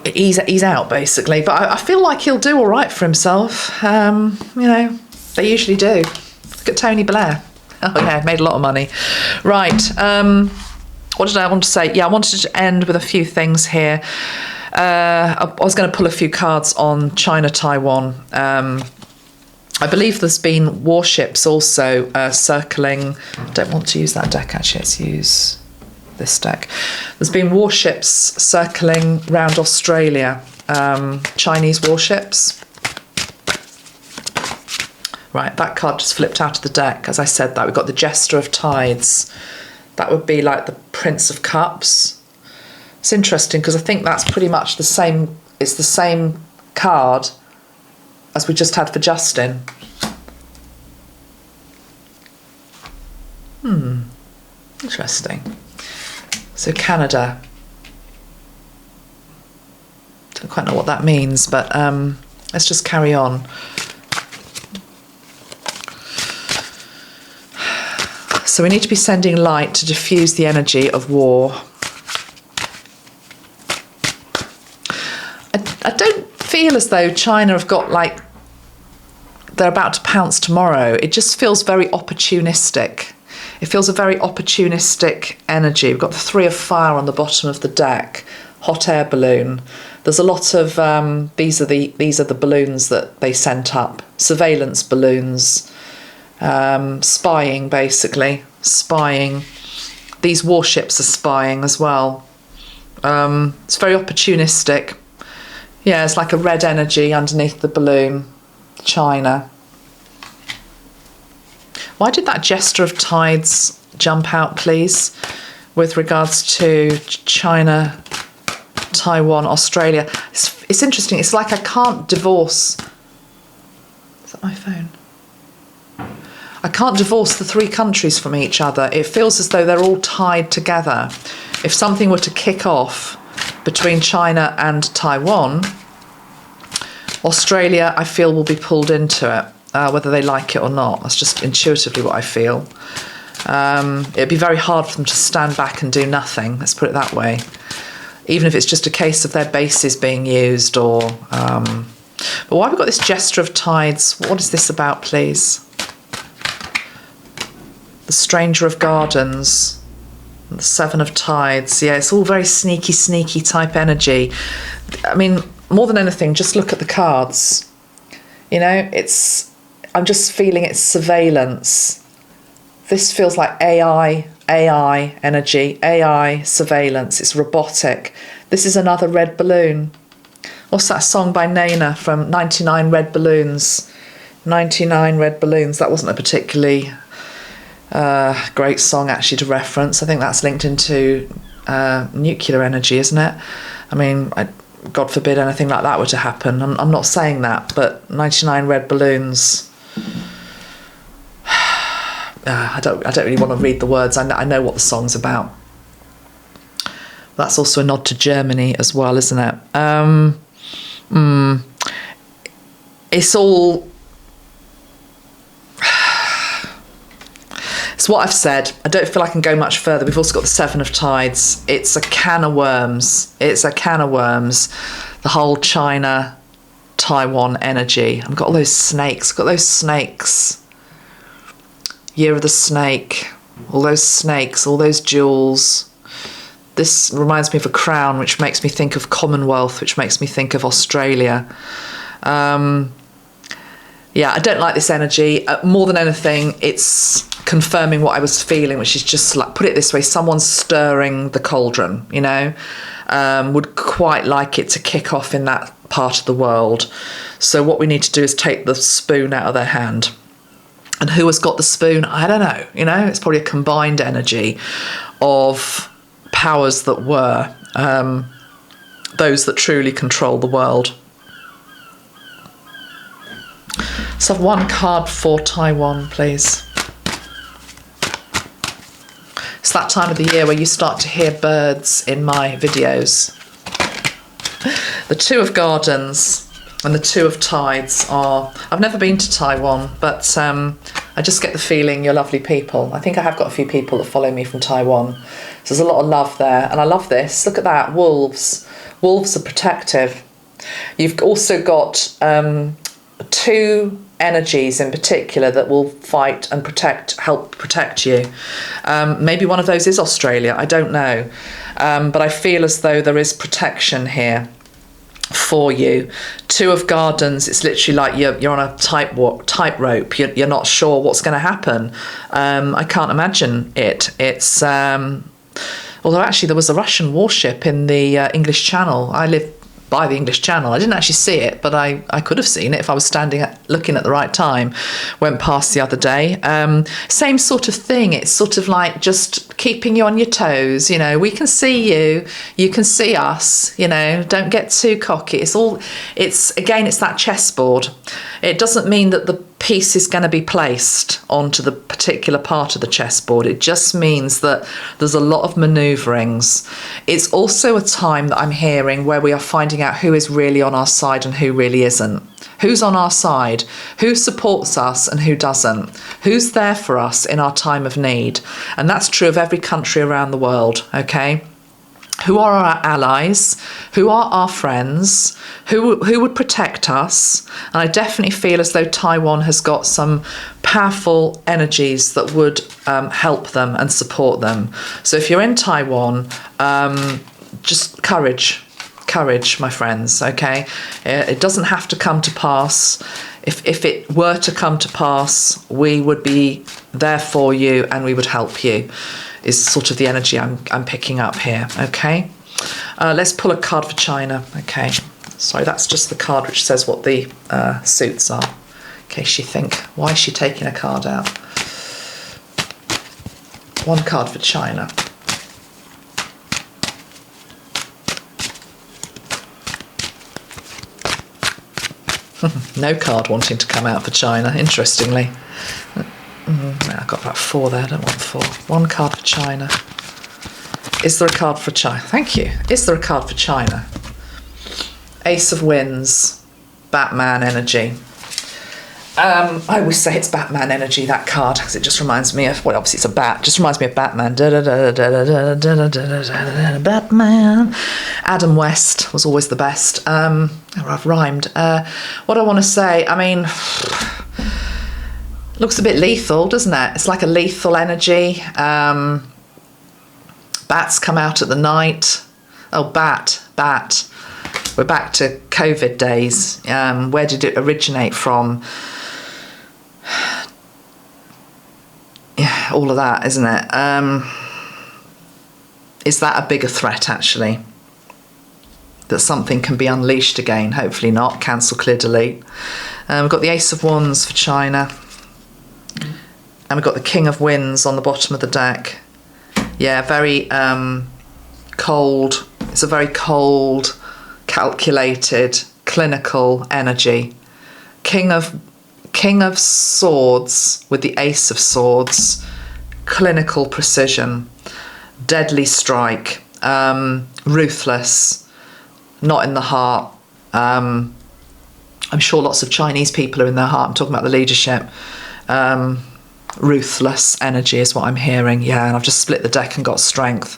he's out, basically. But I feel like he'll do all right for himself. They usually do. Look at Tony Blair. Oh yeah, made a lot of money. Right, what did I want to say? Yeah, I wanted to end with a few things here. I was going to pull a few cards on China, Taiwan. I believe there's been warships also circling. I don't want to use that deck, actually. Let's use this deck. There's been warships circling around Australia, Chinese warships. Right, that card just flipped out of the deck. As I said that, we've got the Jester of Tides. That would be like the Prince of Cups. It's interesting because I think that's pretty much the same. It's the same card as we just had for Justin. Interesting. So Canada. Don't quite know what that means, but let's just carry on. So we need to be sending light to diffuse the energy of war. I don't feel as though China have got they're about to pounce tomorrow. It just feels very opportunistic. It feels a very opportunistic energy. We've got the 3 of Fire on the bottom of the deck, hot air balloon. There's a lot of these are the balloons that they sent up, surveillance balloons. Spying, basically. Spying. These warships are spying as well. It's very opportunistic. Yeah, it's like a red energy underneath the balloon. China. Why did that Jester of Tides jump out, please? With regards to China, Taiwan, Australia. It's interesting. It's like I can't divorce... Is that my phone? I can't divorce the 3 countries from each other. It feels as though they're all tied together. If something were to kick off between China and Taiwan, Australia, I feel, will be pulled into it, whether they like it or not. That's just intuitively what I feel. It'd be very hard for them to stand back and do nothing, let's put it that way. Even if it's just a case of their bases being used or... but why have we got this gesture of tides? What is this about, please? The Stranger of Gardens. The Seven of Tides. Yeah, it's all very sneaky type energy. I mean, more than anything, just look at the cards. You know, I'm just feeling it's surveillance. This feels like AI energy, AI surveillance. It's robotic. This is another red balloon. What's that song by Nana from 99 Red Balloons? 99 Red Balloons. That wasn't a particularly great song actually to reference. I think that's linked into nuclear energy, isn't it? I mean, God forbid anything like that were to happen. I'm not saying that, but 99 Red Balloons... I don't really want to read the words. I know what the song's about. That's also a nod to Germany as well, isn't it? It's all... It's what I've said. I don't feel I can go much further. We've also got the Seven of Tides. It's a can of worms. It's a can of worms. The whole China, Taiwan energy. I've got all those snakes. Got those snakes. Year of the Snake, all those snakes, all those jewels. This reminds me of a crown, which makes me think of Commonwealth, which makes me think of Australia. Yeah, I don't like this energy. More than anything, it's confirming what I was feeling, which is just like, put it this way, someone's stirring the cauldron, you know. Would quite like it to kick off in that part of the world. So what we need to do is take the spoon out of their hand. And who has got the spoon? I don't know. You know, it's probably a combined energy of powers that were, those that truly control the world. Let's have one card for Taiwan, please. It's that time of the year where you start to hear birds in my videos. The Two of Gardens and the Two of Tides are... I've never been to Taiwan, but I just get the feeling you're lovely people. I think I have got a few people that follow me from Taiwan. So there's a lot of love there. And I love this. Look at that. Wolves. Wolves are protective. You've also got two energies in particular that will fight and help protect you. Maybe one of those is Australia. I don't know. But I feel as though there is protection here for you. Two of Gardens, it's literally like you're on a tightrope. You're not sure what's going to happen. I can't imagine it. It's although actually there was a Russian warship in the English Channel. I live by the English Channel. I didn't actually see it, but I could have seen it if I was looking at the right time. Went past the other day. Same sort of thing. It's sort of like just keeping you on your toes. You know, we can see you, you can see us. You know, don't get too cocky. It's that chessboard. It doesn't mean that the piece is going to be placed onto the particular part of the chessboard. It just means that there's a lot of manoeuvrings. It's also a time that I'm hearing where we are finding out who is really on our side and who really isn't. Who's on our side? Who supports us and who doesn't? Who's there for us in our time of need? And that's true of every country around the world, okay? Who are our allies? Who are our friends? Who would protect us? And I definitely feel as though Taiwan has got some powerful energies that would help them and support them. So if you're in Taiwan, just courage, my friends, okay? It doesn't have to come to pass. If it were to come to pass, we would be there for you and we would help you, is sort of the energy I'm picking up here, okay? Let's pull a card for China, okay? Sorry, that's just the card which says what the suits are, in case you think, why is she taking a card out? One card for China. No card wanting to come out for China, interestingly. I got about 4 there, I don't want 4. One card for China. Is there a card for China? Thank you. Is there a card for China? Ace of Wands, Batman energy. I always say it's Batman energy, that card, because it just reminds me of, well, obviously it's a bat, just reminds me of Batman. Batman. Adam West was always the best. I've rhymed. What I want to say, I mean, looks a bit lethal, doesn't it? It's like a lethal energy. Bats come out at the night. Oh, bat. We're back to COVID days. Where did it originate from? Yeah, all of that, isn't it? Is that a bigger threat, actually? That something can be unleashed again? Hopefully not. Cancel, clear, delete. We've got the Ace of Wands for China. And we've got the King of Winds on the bottom of the deck. Yeah, very cold. It's a very cold, calculated, clinical energy. King of Swords with the Ace of Swords. Clinical precision. Deadly strike. Ruthless. Not in the heart. I'm sure lots of Chinese people are in their heart. I'm talking about the leadership. Ruthless energy is what I'm hearing. Yeah, and I've just split the deck and got strength.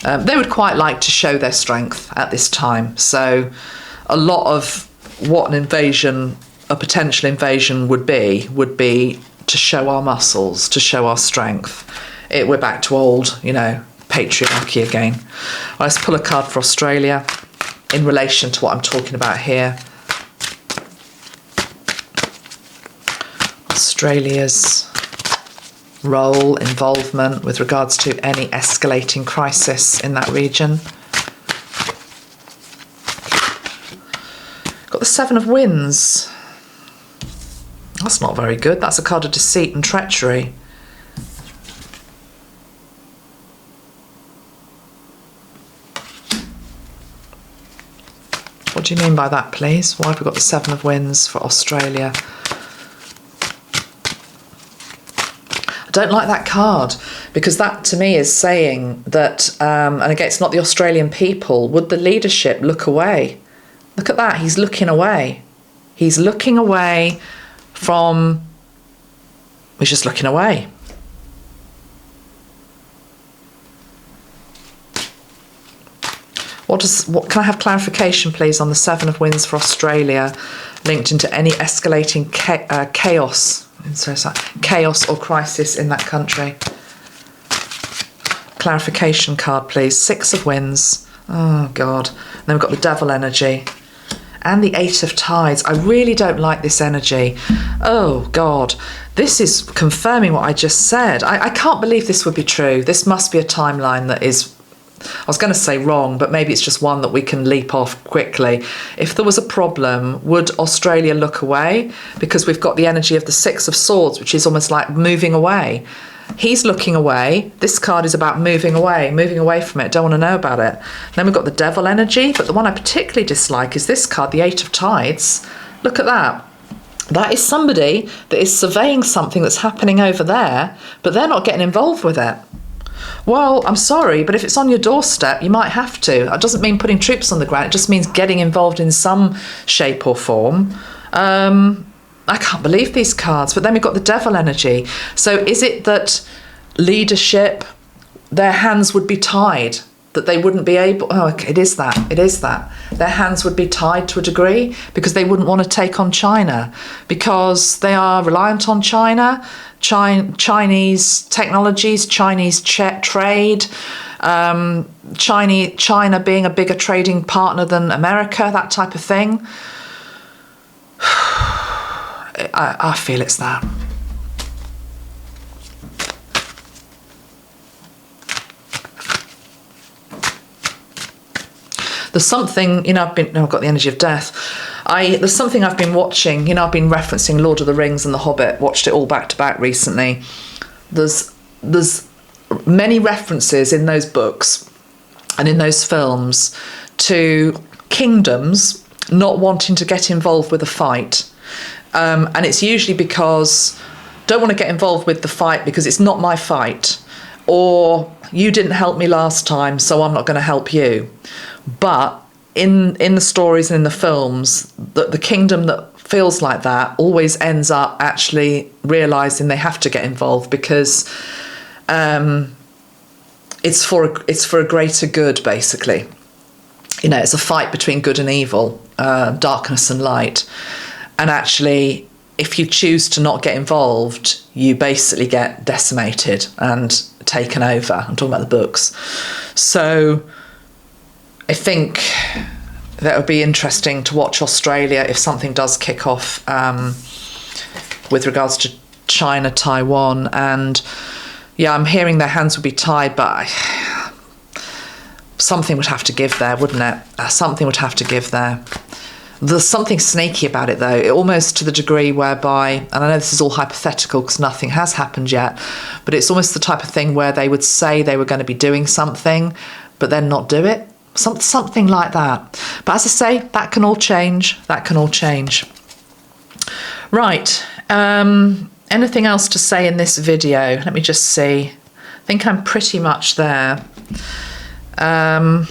They would quite like to show their strength at this time. So a lot of what a potential invasion would be to show our muscles, to show our strength. We're back to old, patriarchy again. Let's pull a card for Australia in relation to what I'm talking about here. Australia's role, involvement with regards to any escalating crisis in that region. Got the Seven of Winds. That's not very good. That's a card of deceit and treachery. What do you mean by that, please? Why have we got the Seven of Winds for Australia? I don't like that card, because that to me is saying that, and again, it's not the Australian people, would the leadership look away? Look at that, he's looking away. He's looking away from, he's just looking away. What can I have clarification, please, on the Seven of Winds for Australia, linked into any escalating chaos? So it's like chaos or crisis in that country. Clarification card, please. Six of Winds. Oh, God. And then we've got the Devil energy. And the Eight of Tides. I really don't like this energy. Oh, God. This is confirming what I just said. I can't believe this would be true. This must be a timeline that is, I was going to say wrong, but maybe it's just one that we can leap off quickly. If there was a problem, would Australia look away? Because we've got the energy of the Six of Swords, which is almost like moving away. He's looking away. This card is about moving away from it. Don't want to know about it. Then we've got the Devil energy, but the one I particularly dislike is this card, the Eight of Tides. Look at that. That is somebody that is surveying something that's happening over there, but they're not getting involved with it. Well, I'm sorry, but if it's on your doorstep, you might have to. It doesn't mean putting troops on the ground. It just means getting involved in some shape or form. I can't believe these cards. But then we've got the Devil energy. So is it that leadership, their hands would be tied? That they wouldn't be able... Oh, okay, it is that. It is that. Their hands would be tied to a degree because they wouldn't want to take on China because they are reliant on China, Chinese technologies, Chinese trade, China being a bigger trading partner than America, that type of thing. I feel it's that. There's something, I've got the energy of death. There's something I've been watching, I've been referencing Lord of the Rings and The Hobbit, watched it all back to back recently. There's many references in those books and in those films to kingdoms not wanting to get involved with a fight. And it's usually because don't want to get involved with the fight because it's not my fight, or you didn't help me last time, so I'm not going to help you. But in the stories and in the films, the kingdom that feels like that always ends up actually realising they have to get involved because it's for a greater good, basically. You know, it's a fight between good and evil, darkness and light. And actually, if you choose to not get involved, you basically get decimated and taken over. I'm talking about the books. So I think that would be interesting to watch Australia if something does kick off with regards to China, Taiwan. And yeah, I'm hearing their hands would be tied, but something would have to give there, wouldn't it? Something would have to give there. There's something sneaky about it, though, almost to the degree whereby, and I know this is all hypothetical because nothing has happened yet, but it's almost the type of thing where they would say they were going to be doing something, but then not do it. Something like that. But as I say, that can all change. That can all change. Right. Anything else to say in this video? Let me just see. I think I'm pretty much there. I'm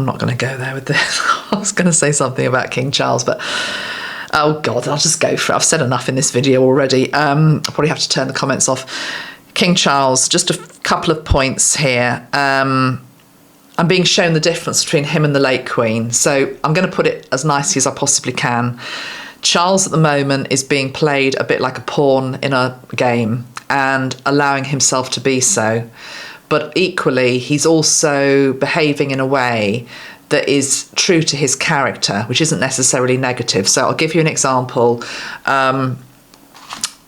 not going to go there with this. I was going to say something about King Charles, but oh God, I'll just go for it. I've said enough in this video already. I'll probably have to turn the comments off. King Charles, just a couple of points here. I'm being shown the difference between him and the late Queen. So I'm going to put it as nicely as I possibly can. Charles at the moment is being played a bit like a pawn in a game and allowing himself to be so. But equally, he's also behaving in a way that is true to his character, which isn't necessarily negative. So I'll give you an example.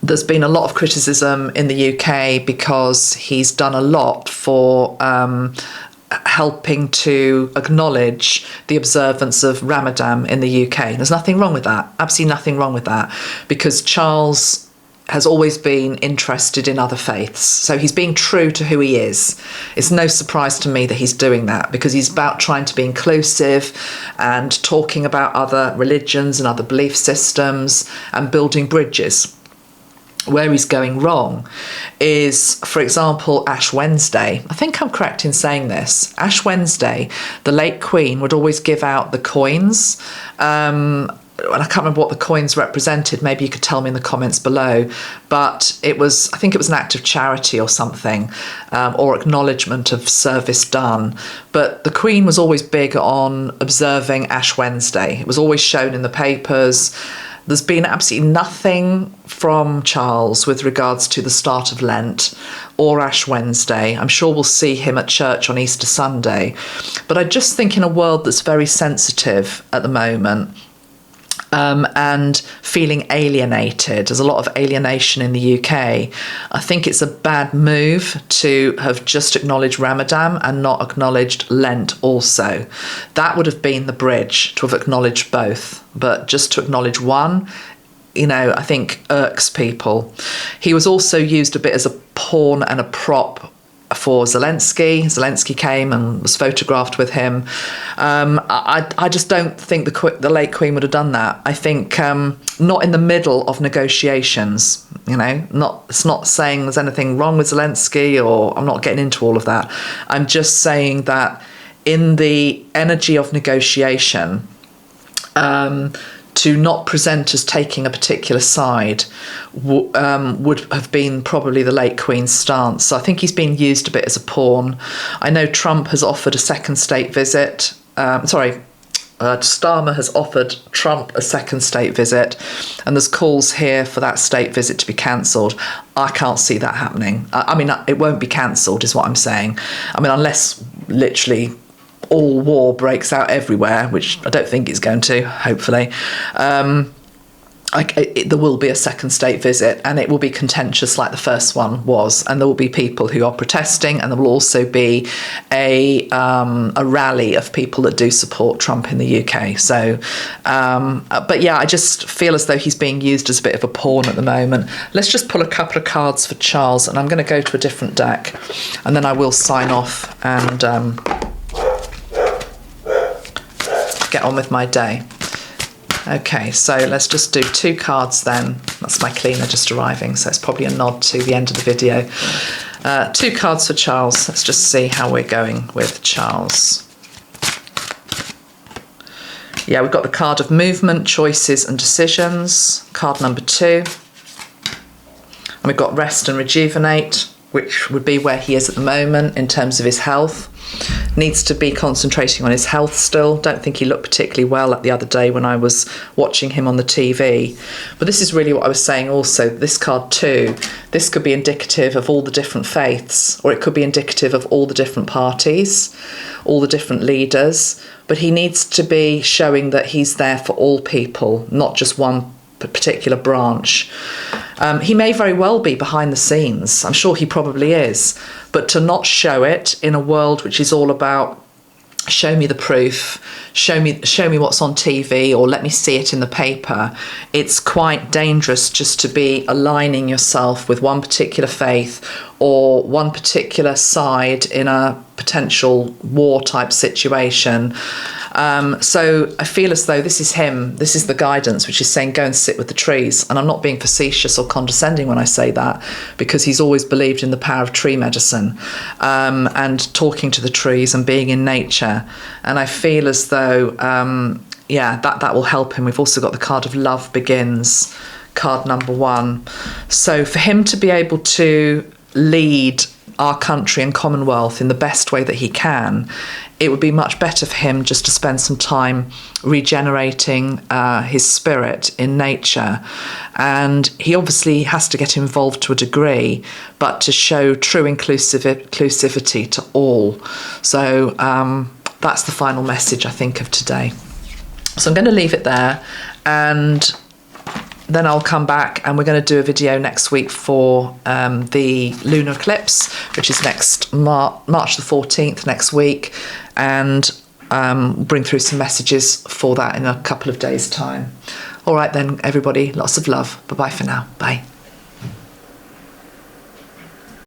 There's been a lot of criticism in the UK because he's done a lot for helping to acknowledge the observance of Ramadan in the UK. There's nothing wrong with that, absolutely nothing wrong with that, because Charles has always been interested in other faiths. So he's being true to who he is. It's no surprise to me that he's doing that, because he's about trying to be inclusive and talking about other religions and other belief systems and building bridges. Where he's going wrong is, for example, Ash Wednesday. I think I'm correct in saying this. Ash Wednesday, the late Queen would always give out the coins. And I can't remember what the coins represented. Maybe you could tell me in the comments below. But I think it was an act of charity or something, or acknowledgement of service done. But the Queen was always big on observing Ash Wednesday. It was always shown in the papers. There's been absolutely nothing from Charles with regards to the start of Lent or Ash Wednesday. I'm sure we'll see him at church on Easter Sunday. But I just think in a world that's very sensitive at the moment, and feeling alienated. There's a lot of alienation in the UK. I think it's a bad move to have just acknowledged Ramadan and not acknowledged Lent also. That would have been the bridge, to have acknowledged both. But just to acknowledge one, I think irks people. He was also used a bit as a pawn and a prop for Zelensky. Zelensky came and was photographed with him. I just don't think the late Queen would have done that. I think not in the middle of negotiations. It's not saying there's anything wrong with Zelensky, or I'm not getting into all of that. I'm just saying that in the energy of negotiation, to not present as taking a particular side would have been probably the late Queen's stance. So I think he's being used a bit as a pawn. I know Trump has offered a second state visit. Starmer has offered Trump a second state visit, and there's calls here for that state visit to be cancelled. I can't see that happening. I mean, it won't be cancelled is what I'm saying. I mean, unless literally all war breaks out everywhere, which I don't think it's going to, hopefully. There will be a second state visit, and it will be contentious like the first one was, and there will be people who are protesting, and there will also be a rally of people that do support Trump in the UK. So, but yeah, I just feel as though he's being used as a bit of a pawn at the moment. Let's just pull a couple of cards for Charles, and I'm going to go to a different deck, and then I will sign off and get on with my day. Okay, so let's just do 2 cards then. That's my cleaner just arriving, so it's probably a nod to the end of the video. 2 cards for Charles. Let's just see how we're going with Charles. Yeah, we've got the card of movement, choices and decisions, card number 2. And we've got rest and rejuvenate, which would be where he is at the moment in terms of his health. Needs to be concentrating on his health still. Don't think he looked particularly well the other day when I was watching him on the TV. But this is really what I was saying also. This card 2, this could be indicative of all the different faiths, or it could be indicative of all the different parties, all the different leaders. But he needs to be showing that he's there for all people, not just one particular branch. He may very well be behind the scenes. I'm sure he probably is. But to not show it in a world which is all about show me the proof, show me what's on TV, or let me see it in the paper, it's quite dangerous just to be aligning yourself with one particular faith or one particular side in a potential war type situation. So I feel as though this is him, this is the guidance, which is saying go and sit with the trees. And I'm not being facetious or condescending when I say that, because he's always believed in the power of tree medicine, and talking to the trees and being in nature. And I feel as though, that will help him. We've also got the card of love begins, card number 1. So for him to be able to lead our country and Commonwealth in the best way that he can, it would be much better for him just to spend some time regenerating his spirit in nature. And he obviously has to get involved to a degree, but to show true inclusivity to all. So that's the final message, I think, of today. So I'm going to leave it there, and then I'll come back and we're going to do a video next week for the lunar eclipse, which is next March the 14th, next week, and bring through some messages for that in a couple of days' time. All right then, everybody, lots of love. Bye-bye for now. Bye.